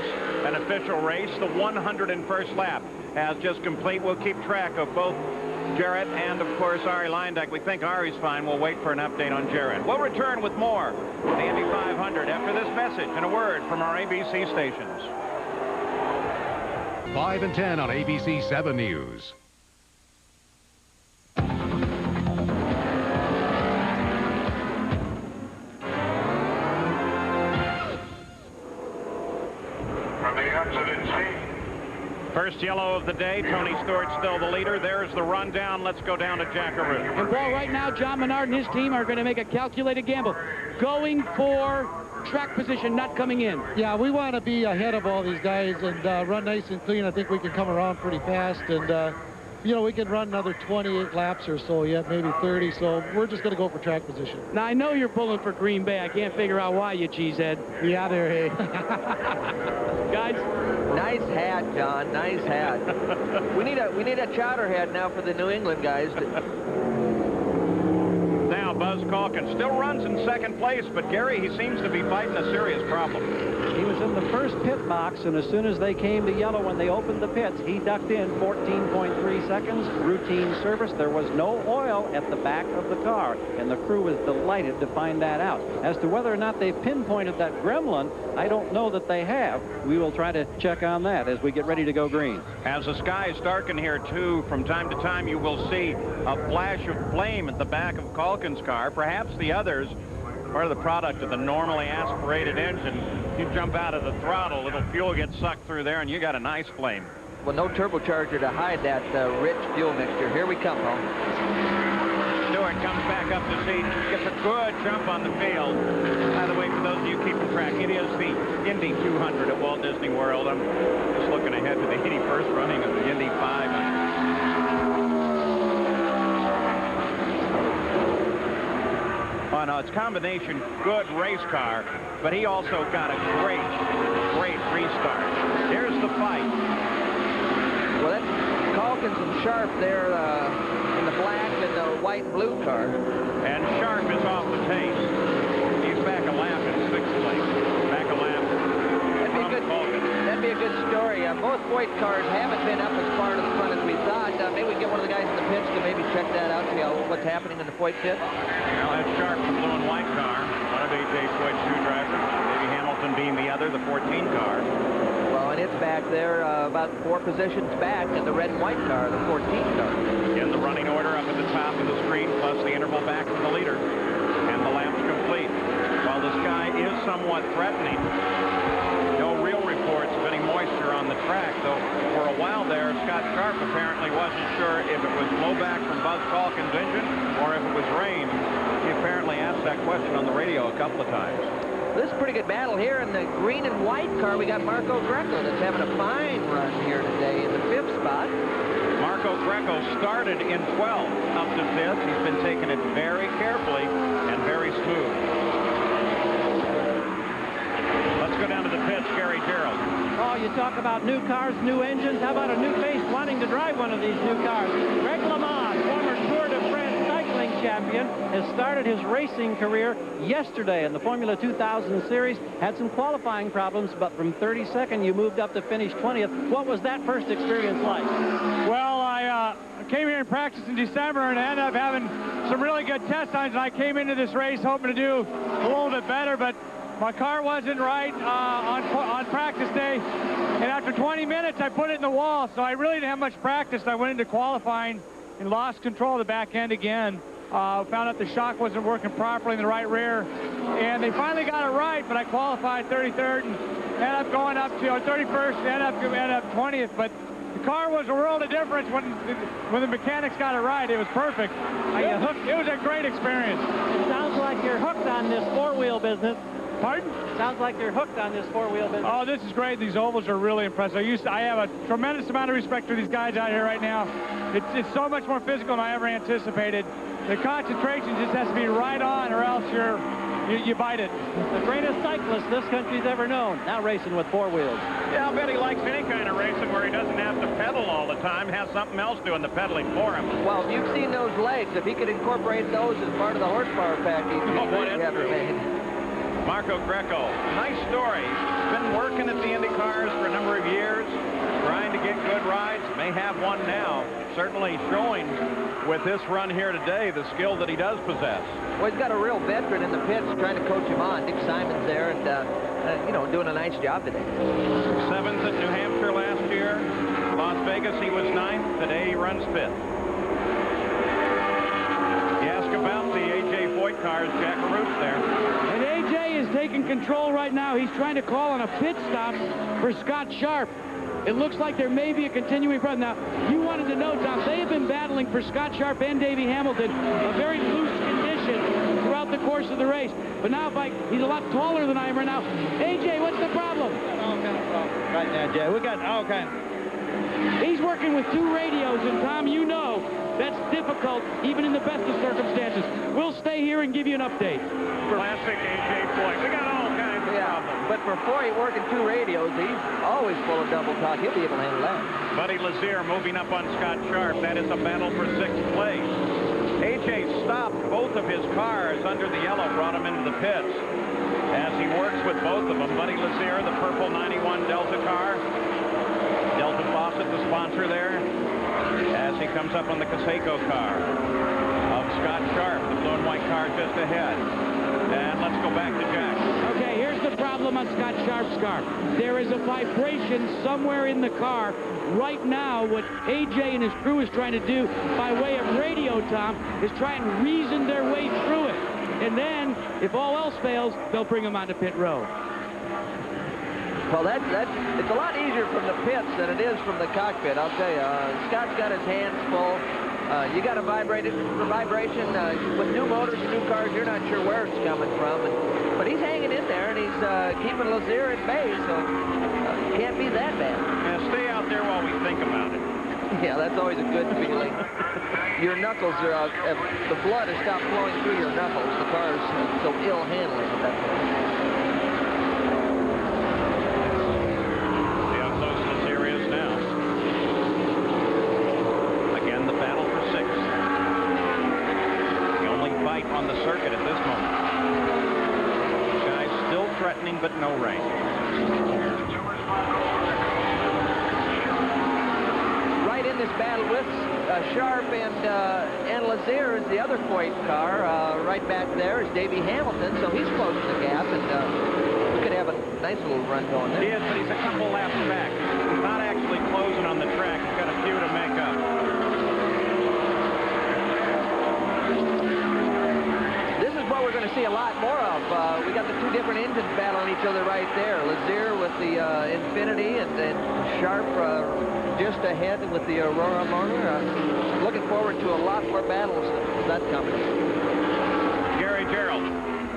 an official race. The 101st lap has just complete. We'll keep track of both Jarrett and, of course, Ari Leindeck. We think Ari's fine. We'll wait for an update on Jarrett. We'll return with more of the Indy 500 after this message and a word from our ABC stations. 5 and 10 on ABC 7 News. First yellow of the day. Tony Stewart still the leader. There's the rundown. Let's go down to Jackaroo. And Paul, right now, John Menard and his team are going to make a calculated gamble, going for track position, not coming in. Yeah, we want to be ahead of all these guys and run nice and clean. I think we can come around pretty fast, and you know, we can run another 28 laps or so yet, maybe 30, so we're just going to go for track position. Now, I know you're pulling for Green Bay. I can't figure out why, you cheesehead. Yeah, there, hey. Guys? Nice hat, John. Nice hat. we need a chowder head now for the New England guys. Now, Buzz Calkins still runs in second place, but Gary, he seems to be fighting a serious problem. He was in the first pit box, and as soon as they came to yellow when they opened the pits, he ducked in 14.3 seconds. Routine service. There was no oil at the back of the car, and the crew was delighted to find that out. As to whether or not they pinpointed that gremlin, I don't know that they have. We will try to check on that as we get ready to go green. As the skies darken here, too, from time to time, you will see a flash of flame at the back of Calkins' car. Perhaps the others, part of the product of the normally aspirated engine. You jump out of the throttle, little fuel gets sucked through there, and you got a nice flame. Well, no turbocharger to hide that rich fuel mixture. Here we come, Paul. Stewart comes back up to seat, gets a good jump on the field. By the way, for those of you keeping track, it is the Indy 200 at Walt Disney World. I'm just looking ahead to the 81st running of the Indy 500. Oh, no, it's combination good race car, but he also got a great restart. Here's the fight. Well, that's Calkins and Sharp there in the black and the white and blue car. And Sharp is off the pace. He's back a lap in 6th place. both Voigt cars haven't been up as far to the front as we thought. Maybe we can get one of the guys in the pits to maybe check that out, see what's happening in the Voigt pit. Well, that's Sharp, the blue and white car. One of A.J. Voigt's two drivers. Davey Hamilton being the other, the 14 car. Well, and it's back there about 4 positions back in the red and white car, the 14 car. In the running order up at the top of the screen, plus the interval back from the leader. And the lap's complete. While the sky is somewhat threatening, no real reports of any moisture on the track, though for a while there, Scott Sharp apparently wasn't sure if it was blowback from Buzz Falcon's engine or if it was rain. He apparently asked that question on the radio a couple of times. This is a pretty good battle here in the green and white car. We got Marco Greco that's having a fine run here today in the 5th spot. Marco Greco started in 12th up to 5th. He's been taking it very carefully and very smooth. Let's go down to the pits, Gary Gerald. Oh, you talk about new cars, new engines. How about a new face wanting to drive one of these new cars? Greg LeMond, former Tour de France cycling champion, has started his racing career yesterday in the Formula 2000 series. Had some qualifying problems, but from 32nd, you moved up to finish 20th. What was that first experience like? Well, I came here in practice in December and ended up having some really good test times. And I came into this race hoping to do a little bit better, but my car wasn't right on practice day, and after 20 minutes, I put it in the wall, so I really didn't have much practice. I went into qualifying and lost control of the back end again. Found out the shock wasn't working properly in the right rear, and they finally got it right, but I qualified 33rd and ended up going up to 31st, ended up 20th, but the car was a world of difference when the mechanics got it right. It was perfect. It was a great experience. It sounds like you're hooked on this four-wheel business. Pardon? Sounds like you're hooked on this four-wheel business. Oh, this is great. These ovals are really impressive. I have a tremendous amount of respect for these guys out here right now. It's so much more physical than I ever anticipated. The concentration just has to be right on, or else you bite it. The greatest cyclist this country's ever known, now racing with four wheels. Yeah, I'll bet he likes any kind of racing where he doesn't have to pedal all the time, has something else doing the pedaling for him. Well, you've seen those legs. If he could incorporate those as part of the horsepower package, he'd ever made. Marco Greco, nice story. He's been working at the Indy cars for a number of years, trying to get good rides. May have one now. Certainly showing with this run here today the skill that he does possess. Well, he's got a real veteran in the pits trying to coach him on. Dick Simon's there and, you know, doing a nice job today. 7th at New Hampshire last year. Las Vegas, he was 9th. Today he runs 5th. You ask about the A.J. Voigt cars, Jack Root's there. And A.J. is taking control right now. He's trying to call on a pit stop for Scott Sharp. It looks like there may be a continuing problem. Now, you wanted to know, Tom, they have been battling for Scott Sharp and Davey Hamilton a very loose condition throughout the course of the race. But now, he's a lot taller than I am right now. A.J., what's the problem? All kind of problems right now, Jay. We got all kind. He's working with 2 radios, and Tom, you know that's difficult, even in the best of circumstances. We'll stay here and give you an update. Classic A.J. Voigt. We got all kinds of problems. But for Voigt working 2 radios, he's always full of double talk. He'll be able to handle that. Buddy Lazier moving up on Scott Sharp. That is a battle for 6th place. A.J. stopped both of his cars under the yellow, brought him into the pits. As he works with both of them, Buddy Lazier, the purple 91 Delta car. Delta Faucet, the sponsor there, as he comes up on the Caseco car of Scott Sharp, the blue and white car just ahead. And let's go back to Jack. Okay, here's the problem on Scott Sharp's car. There is a vibration somewhere in the car. Right now, what A.J. and his crew is trying to do by way of radio, Tom, is try and reason their way through it. And then, if all else fails, they'll bring him onto pit road. Well, it's a lot easier from the pits than it is from the cockpit, I'll tell you. Scott's got his hands full. You got a vibration. With new motors and new cars, you're not sure where it's coming from. But he's hanging in there, and he's keeping Lazier at bay, so can't be that bad. Now, stay out there while we think about it. Yeah, that's always a good feeling. Your knuckles are, the blood has stopped flowing through your knuckles. The car's so ill handling at that point. On the circuit at this moment. Skies still threatening, but no rain. Sharp and Lazier is the other Coit car. Right back there is Davey Hamilton, so he's closing the gap, and we could have a nice little run going there. He is, but he's a couple laps back. He's not actually closing on the track. He's got a few to make up. This is what we're going to see a lot more of. We got the two different engines battling each other right there. Lazier with the Infinity and Sharp just ahead with the Aurora motor. Looking forward to a lot more battles of that coming. Gary Gerald.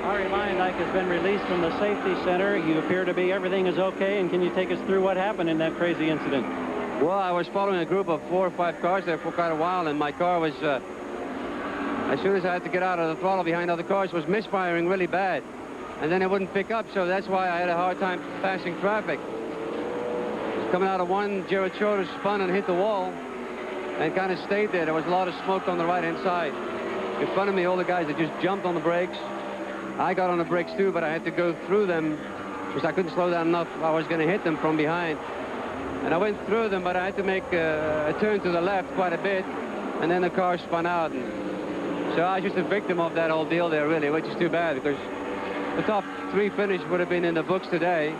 Ari Leyendijk has been released from the safety center. You appear to be everything is okay, and can you take us through what happened in that crazy incident? Well, I was following a group of 4 or 5 cars there for quite a while, and my car was, as soon as I had to get out of the throttle behind other cars, was misfiring really bad. And then it wouldn't pick up, so that's why I had a hard time passing traffic. Coming out of one, Jared Schroeder spun and hit the wall and kind of stayed there. There was a lot of smoke on the right-hand side. In front of me, all the guys that just jumped on the brakes. I got on the brakes too, but I had to go through them because I couldn't slow down enough. I was going to hit them from behind. And I went through them, but I had to make a turn to the left quite a bit, and then the car spun out. And so I was just a victim of that whole deal there, really, which is too bad because the top 3 finish would have been in the books today.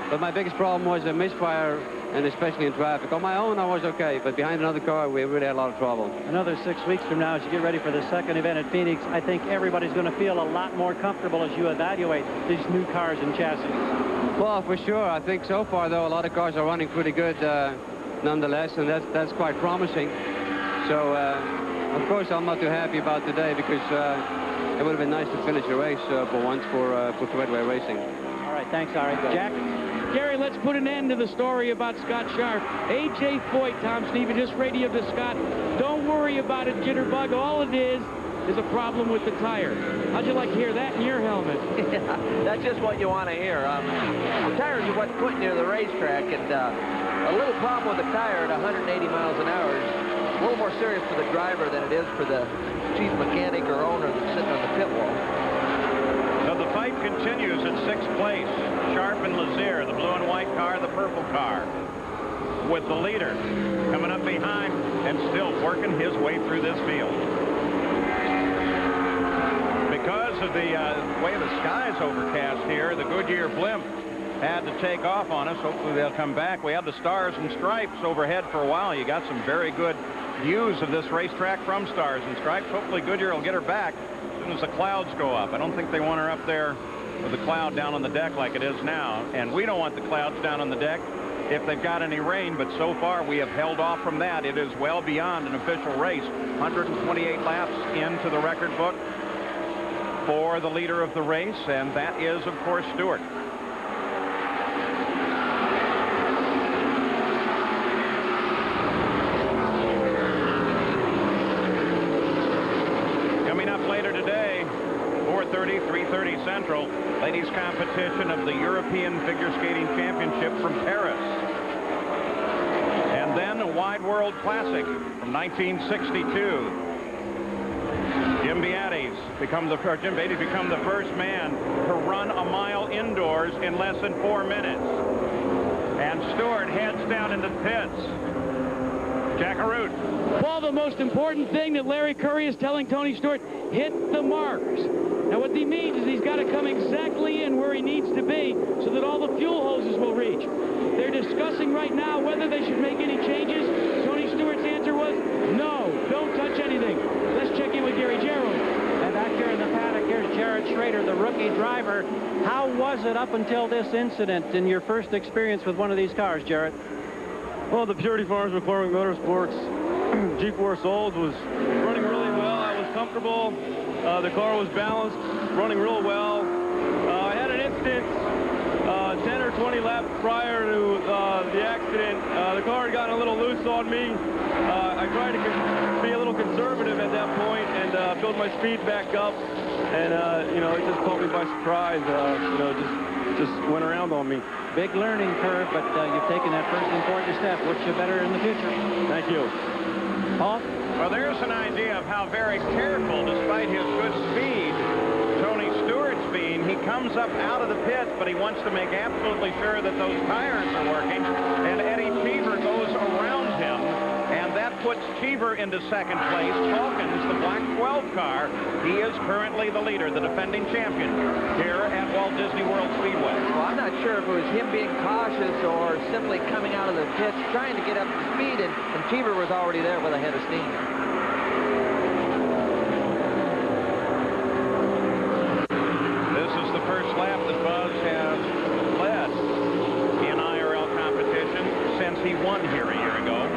But my biggest problem was a misfire, and especially in traffic. On my own, I was okay, but behind another car, we really had a lot of trouble. Another 6 weeks from now, as you get ready for the second event at Phoenix, I think everybody's going to feel a lot more comfortable as you evaluate these new cars and chassis. Well, for sure. I think so far, though, a lot of cars are running pretty good nonetheless, and that's quite promising. So, of course, I'm not too happy about today because it would have been nice to finish the race for once for Threadway Racing. All right, thanks, Ari. Jack? Gary, let's put an end to the story about Scott Sharp. A.J. Foyt, Tom Stephen, just radioed to Scott. Don't worry about it, jitterbug. All it is a problem with the tire. How'd you like to hear that in your helmet? Yeah, that's just what you want to hear. The tires are what's putting you to the racetrack, and a little problem with the tire at 180 miles an hour is a little more serious for the driver than it is for the chief mechanic or owner that's sitting on the pit wall. So the fight continues in 6th place. Sharp and Lazier, the blue and white car, the purple car, with the leader coming up behind and still working his way through this field. Because of the way the sky's overcast here, the Goodyear blimp had to take off on us. Hopefully they'll come back. We had the Stars and Stripes overhead for a while. You got some very good views of this racetrack from Stars and Stripes. Hopefully Goodyear will get her back as soon as the clouds go up. I don't think they want her up there with the cloud down on the deck like it is now, and we don't want the clouds down on the deck if they've got any rain, but so far we have held off from that. It is well beyond an official race. 128 laps into the record book for the leader of the race, and that is, of course, Stewart. Coming up later today, 4:30, 3:30 Central, ladies competition of the European Figure Skating Championship from Paris. And then a Wide World Classic from 1962. Jim Beatty's become the first man to run a mile indoors in less than 4 minutes. And Stewart heads down into the pits. Jack Arute. Paul, the most important thing that Larry Curry is telling Tony Stewart, hit the marks. Now what he means is he's got to come exactly in where he needs to be so that all the fuel hoses will reach. They're discussing right now whether they should make any changes. Tony Stewart's answer was, no, don't touch anything. Let's check in with Gary Gerald. And back here in the paddock, here's Jared Schrader, the rookie driver. How was it up until this incident in your first experience with one of these cars, Jared? Well, the Purity Farms McCormick Motorsports G4 Olds was running really well. I was comfortable. The car was balanced, running real well. I had an incident 10 or 20 laps prior to the accident. The car had gotten a little loose on me. I tried to be a little conservative at that point and build my speed back up. And, you know, it just caught me by surprise. You know, just went around on me. Big learning curve, but you've taken that first important step. Wish you better in the future. Thank you. Paul? Well, there's an idea of how very careful, despite his good speed, Tony Stewart's being. He comes up out of the pits, but he wants to make absolutely sure that those tires are working. And Eddie Cheever goes around him, and that puts Cheever into second place. Calkins, the black 12 car, he is currently the leader, the defending champion here at Walt Disney World Speedway. Well, I'm not sure if it was him being cautious or simply coming out of the pits, trying to get up to speed, and Cheever was already there with a head of steam. This is the first lap that Buzz has led in IRL competition since he won here a year ago.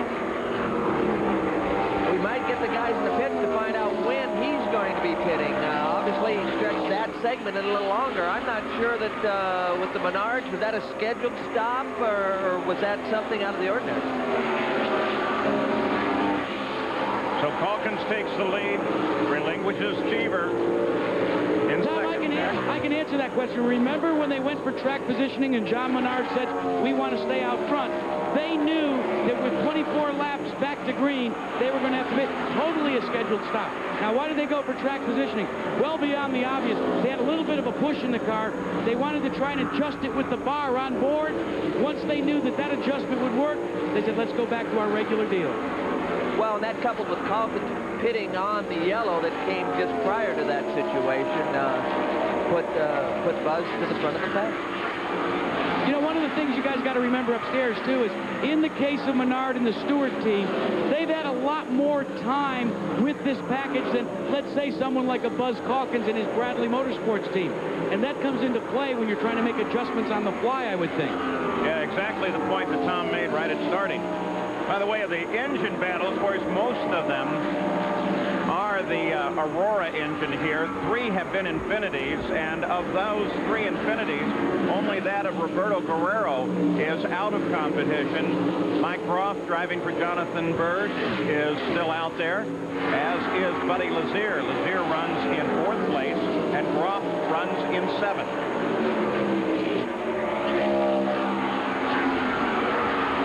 We might get the guys in the pits to find out when he's going to be pitting. Obviously, he stretched that segment a little longer. I'm not sure that with the Menards, was that a scheduled stop or was that something out of the ordinary? So Calkins takes the lead, relinquishes Cheever. I can answer that question. Remember when they went for track positioning and John Menard said, we want to stay out front? They knew that with 24 laps back to green, they were going to have to make totally a scheduled stop. Now, why did they go for track positioning? Well beyond the obvious. They had a little bit of a push in the car. They wanted to try and adjust it with the bar on board. Once they knew that that adjustment would work, they said, let's go back to our regular deal. Well, and that coupled with Calkins pitting on the yellow that came just prior to that situation put Buzz to the front of the pack. You know, one of the things you guys got to remember upstairs, too, is in the case of Menard and the Stewart team, they've had a lot more time with this package than, let's say, someone like a Buzz Calkins and his Bradley Motorsports team. And that comes into play when you're trying to make adjustments on the fly, I would think. Yeah, exactly the point that Tom made right at starting. By the way, of the engine battles, of course, most of them are the Aurora engine here. 3 have been Infinities, and of those 3 Infinities, only that of Roberto Guerrero is out of competition. Mike Groff, driving for Jonathan Bird, is still out there, as is Buddy Lazier. Lazier runs in 4th place, and Groff runs in 7th.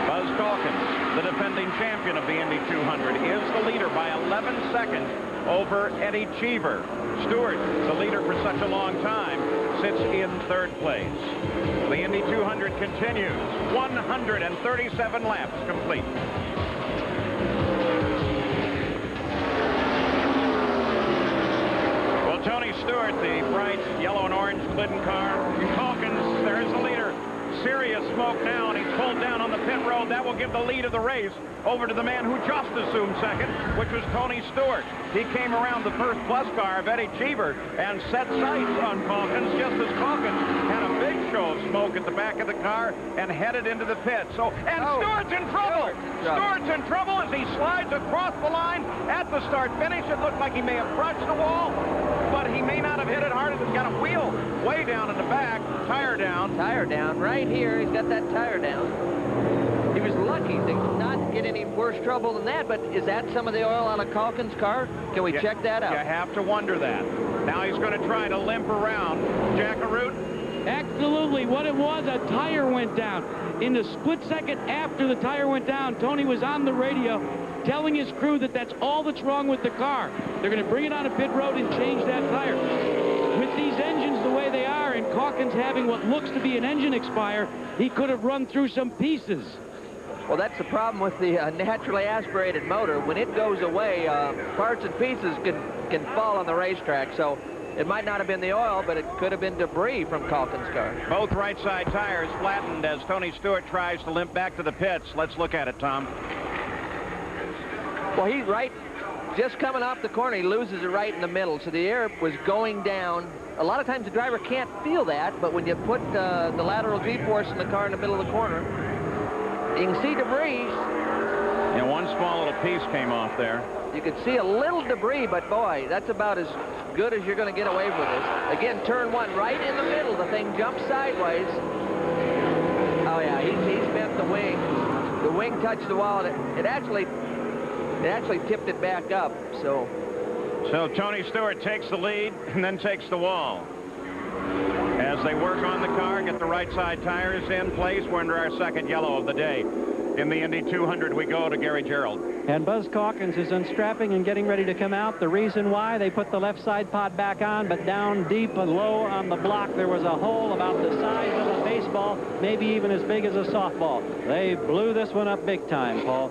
Buzz Calkins, the defending champion of the Indy 200, is the leader by 11 seconds over Eddie Cheever. Stewart, the leader for such a long time, sits in 3rd place. The Indy 200 continues. 137 laps complete. Well, Tony Stewart, the bright yellow and orange Glidden car. Calkins, there's the leader. Serious smoke now, and he's pulled down on the pit road. That will give the lead of the race over to the man who just assumed second, which was Tony Stewart. He came around the first plus car of Eddie Cheever and set sights on Calkins, just as Calkins had a big show of smoke at the back of the car and headed into the pit. Stewart's in trouble. Stewart's in trouble as he slides across the line at the start-finish. It looked like he may have brushed the wall, but he may not have hit it hard. It's got a wheel way down in the back, tire down. Tire down, right here. He's got that tire down. He was lucky to not get any worse trouble than that, but is that some of the oil out of Calkins' car? Can we check that out? You have to wonder that. Now he's going to try to limp around. Jackaroot? Absolutely. What it was, a tire went down. In the split second after the tire went down, Tony was on the radio telling his crew that that's all that's wrong with the car. They're going to bring it on a pit road and change that tire. With these engines the way they are, and Calkins having what looks to be an engine expire, he could have run through some pieces. Well, that's the problem with the naturally aspirated motor. When it goes away, parts and pieces can fall on the racetrack. So it might not have been the oil, but it could have been debris from Calkins' car. Both right side tires flattened as Tony Stewart tries to limp back to the pits. Let's look at it, Tom. Well, he's just coming off the corner, he loses it right in the middle. So the air was going down. A lot of times the driver can't feel that, but when you put the lateral G-force in the car in the middle of the corner, you can see debris. Yeah, one small little piece came off there. You could see a little debris, but boy, that's about as good as you're going to get away with this. Again, turn 1 right in the middle. The thing jumps sideways. Oh yeah, he's bent the wing. The wing touched the wall. It actually tipped it back up. So Tony Stewart takes the lead and then takes the wall. As they work on the car, get the right side tires in place. We're under our second yellow of the day. In the Indy 200, we go to Gary Gerald. And Buzz Calkins is unstrapping and getting ready to come out. The reason why, they put the left side pod back on, but down deep and low on the block, there was a hole about the size of a baseball, maybe even as big as a softball. They blew this one up big time, Paul.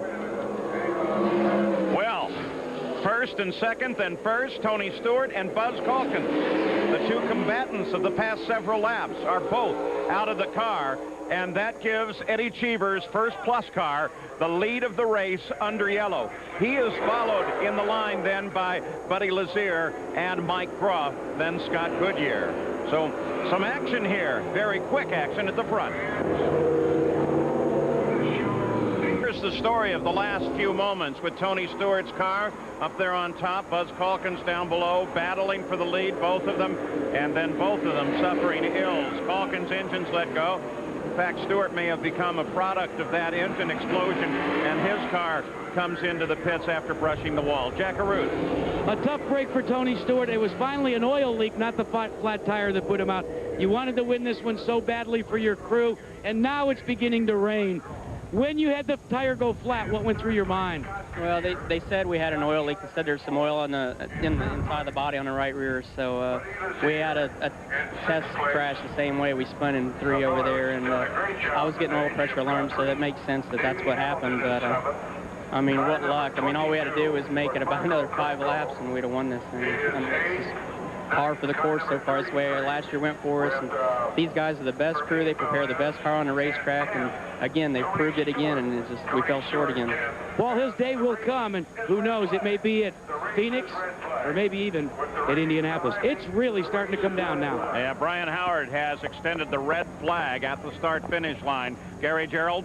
First and second, then first, Tony Stewart and Buzz Calkins. The two combatants of the past several laps are both out of the car, and that gives Eddie Cheever's first plus car the lead of the race under yellow. He is followed in the line then by Buddy Lazier and Mike Groff, then Scott Goodyear. So some action here, very quick action at the front. Here's the story of the last few moments with Tony Stewart's car up there on top, Buzz Calkins down below, battling for the lead, both of them, and then both of them suffering ills. Calkins' engines let go. In fact, Stewart may have become a product of that engine explosion, and his car comes into the pits after brushing the wall. Jack Arute. A tough break for Tony Stewart. It was finally an oil leak, not the flat tire that put him out. You wanted to win this one so badly for your crew, and now it's beginning to rain. When you had the tire go flat, what went through your mind? Well, they said we had an oil leak. They said there's some oil in the inside of the body on the right rear. So we had a test crash the same way. We spun in 3 over there, and I was getting oil pressure alarms, so that makes sense that that's what happened. But I mean, what luck. I mean, all we had to do was make it about another 5 laps, and we'd have won this thing. It's just par for the course so far. This way last year went for us, and these guys are the best crew. They prepare the best car on the racetrack, and again, they've proved it again, and it's just, we fell short again. Well, his day will come, and who knows, it may be at Phoenix or maybe even at Indianapolis. It's really starting to come down now. Yeah, Brian Howard has extended the red flag at the start-finish line. Gary Gerald.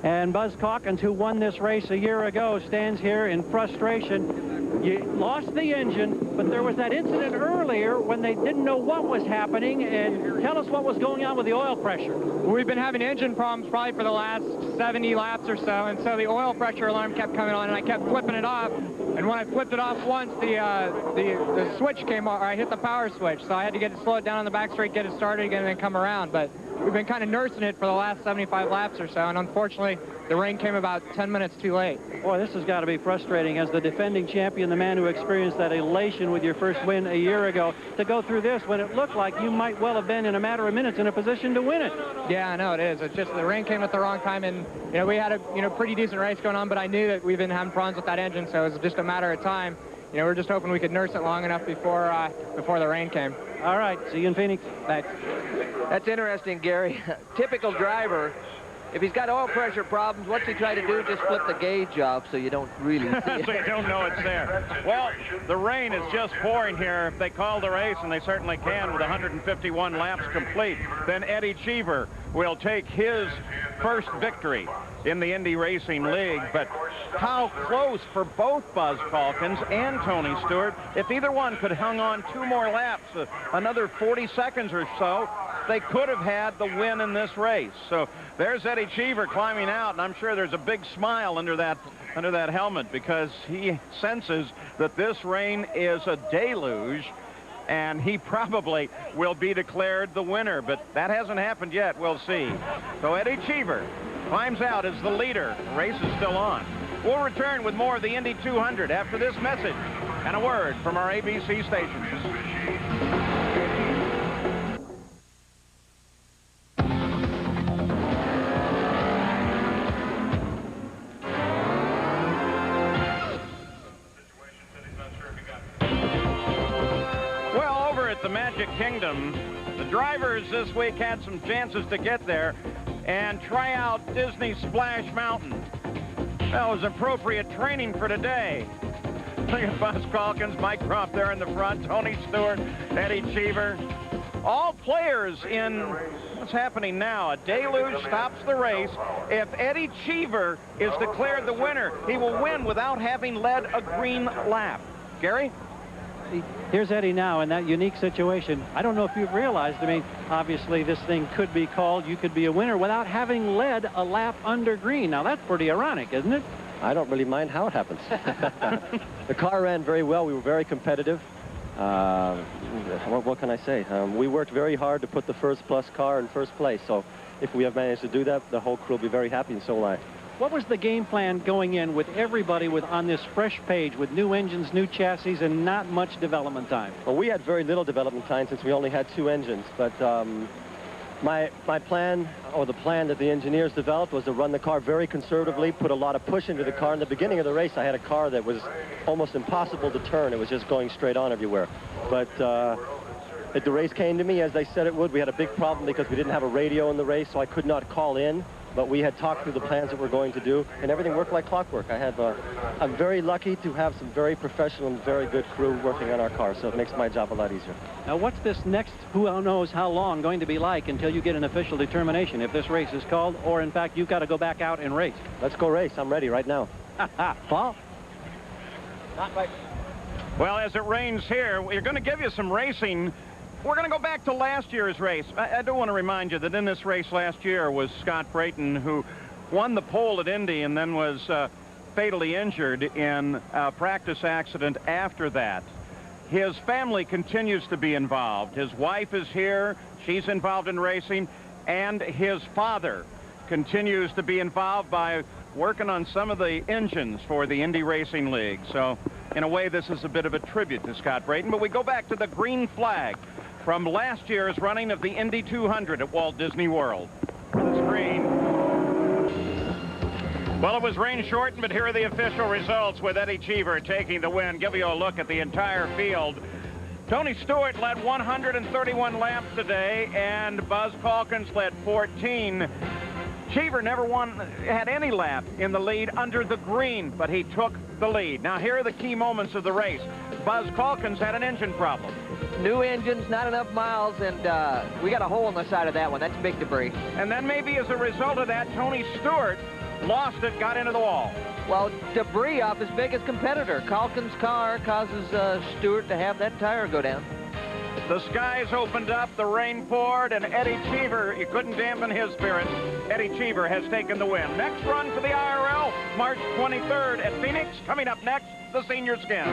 And Buzz Calkins, who won this race a year ago, stands here in frustration. You lost the engine, but there was that incident earlier when they didn't know what was happening. And tell us what was going on with the oil pressure. We've been having engine problems probably for the last 70 laps or so, and so the oil pressure alarm kept coming on, and I kept flipping it off. And when I flipped it off once, the switch came off, or I hit the power switch, so I had to slow it down on the back straight, get it started again, and then come around. But we've been kind of nursing it for the last 75 laps or so, and unfortunately, the rain came about 10 minutes too late. Boy, this has got to be frustrating as the defending champion, the man who experienced that elation with your first win a year ago, to go through this when it looked like you might well have been in a matter of minutes in a position to win it. Yeah, I know it is. It's just the rain came at the wrong time, and we had a pretty decent race going on, but I knew that we've been having problems with that engine, so it was just a matter of time. We're just hoping we could nurse it long enough before the rain came. All right, see you in Phoenix. Thanks. That's interesting, Gary. Typical driver. If he's got oil pressure problems, what's he try to do? Just flip the gauge off so you don't really see it. So you don't know it's there. Well, the rain is just pouring here. If they call the race, and they certainly can with 151 laps complete, then Eddie Cheever will take his first victory in the Indy Racing League. But how close for both Buzz Calkins and Tony Stewart. If either one could have hung on 2 more laps, another 40 seconds or so, they could have had the win in this race. So there's Eddie Cheever climbing out, and I'm sure there's a big smile under that helmet, because he senses that this rain is a deluge, and he probably will be declared the winner, but that hasn't happened yet. We'll see. So Eddie Cheever climbs out as the leader. The race is still on. We'll return with more of the Indy 200 after this message and a word from our ABC stations. The Magic Kingdom, the drivers this week had some chances to get there and try out Disney Splash Mountain. That was appropriate training for today. Look at Buzz Calkins, Mike Groff there in the front, Tony Stewart, Eddie Cheever. All players in what's happening now. A deluge stops the race. If Eddie Cheever is declared the winner, he will win without having led a green lap. Gary? Here's Eddie now in that unique situation. I don't know if you've realized, I mean, obviously this thing could be called, you could be a winner without having led a lap under green. Now that's pretty ironic, isn't it? I don't really mind how it happens. The car ran very well. We were very competitive. What can I say? We worked very hard to put the first plus car in first place. So if we have managed to do that, the whole crew will be very happy, and so will I. What was the game plan going in with everybody on this fresh page with new engines, new chassis, and not much development time? Well, we had very little development time since we only had 2 engines, but My plan, or the plan that the engineers developed, was to run the car very conservatively, put a lot of push into the car. In the beginning of the race, I had a car that was almost impossible to turn. It was just going straight on everywhere. But the race came to me as they said it would. We had a big problem because we didn't have a radio in the race, so I could not call in. But we had talked through the plans that we're going to do, and everything worked like clockwork. I'm very lucky to have some very professional and very good crew working on our car, so it makes my job a lot easier. Now, what's this next who knows how long going to be like until you get an official determination if this race is called, or in fact you've got to go back out and race? Let's go race. I'm ready right now. Paul? Not right. Well, as it rains here, we're going to give you some racing. We're going to go back to last year's race. I do want to remind you that in this race last year was Scott Brayton, who won the pole at Indy and then was fatally injured in a practice accident after that. His family continues to be involved. His wife is here. She's involved in racing. And his father continues to be involved by working on some of the engines for the Indy Racing League. So, in a way, this is a bit of a tribute to Scott Brayton. But we go back to the green flag from last year's running of the Indy 200 at Walt Disney World. The screen. Well, it was rain shortened, but here are the official results with Eddie Cheever taking the win. Give you a look at the entire field. Tony Stewart led 131 laps today, and Buzz Calkins led 14. Cheever never had any lap in the lead under the green, but he took the lead. Now, here are the key moments of the race. Buzz Calkins had an engine problem. New engines, not enough miles, and we got a hole in the side of that one. That's big debris. And then maybe as a result of that, Tony Stewart lost it, got into the wall. Well, debris off his biggest competitor. Calkins' car causes Stewart to have that tire go down. The skies opened up, the rain poured, and Eddie Cheever, you couldn't dampen his spirits. Eddie Cheever has taken the win. Next run for the IRL, March 23rd at Phoenix. Coming up next, the senior skin.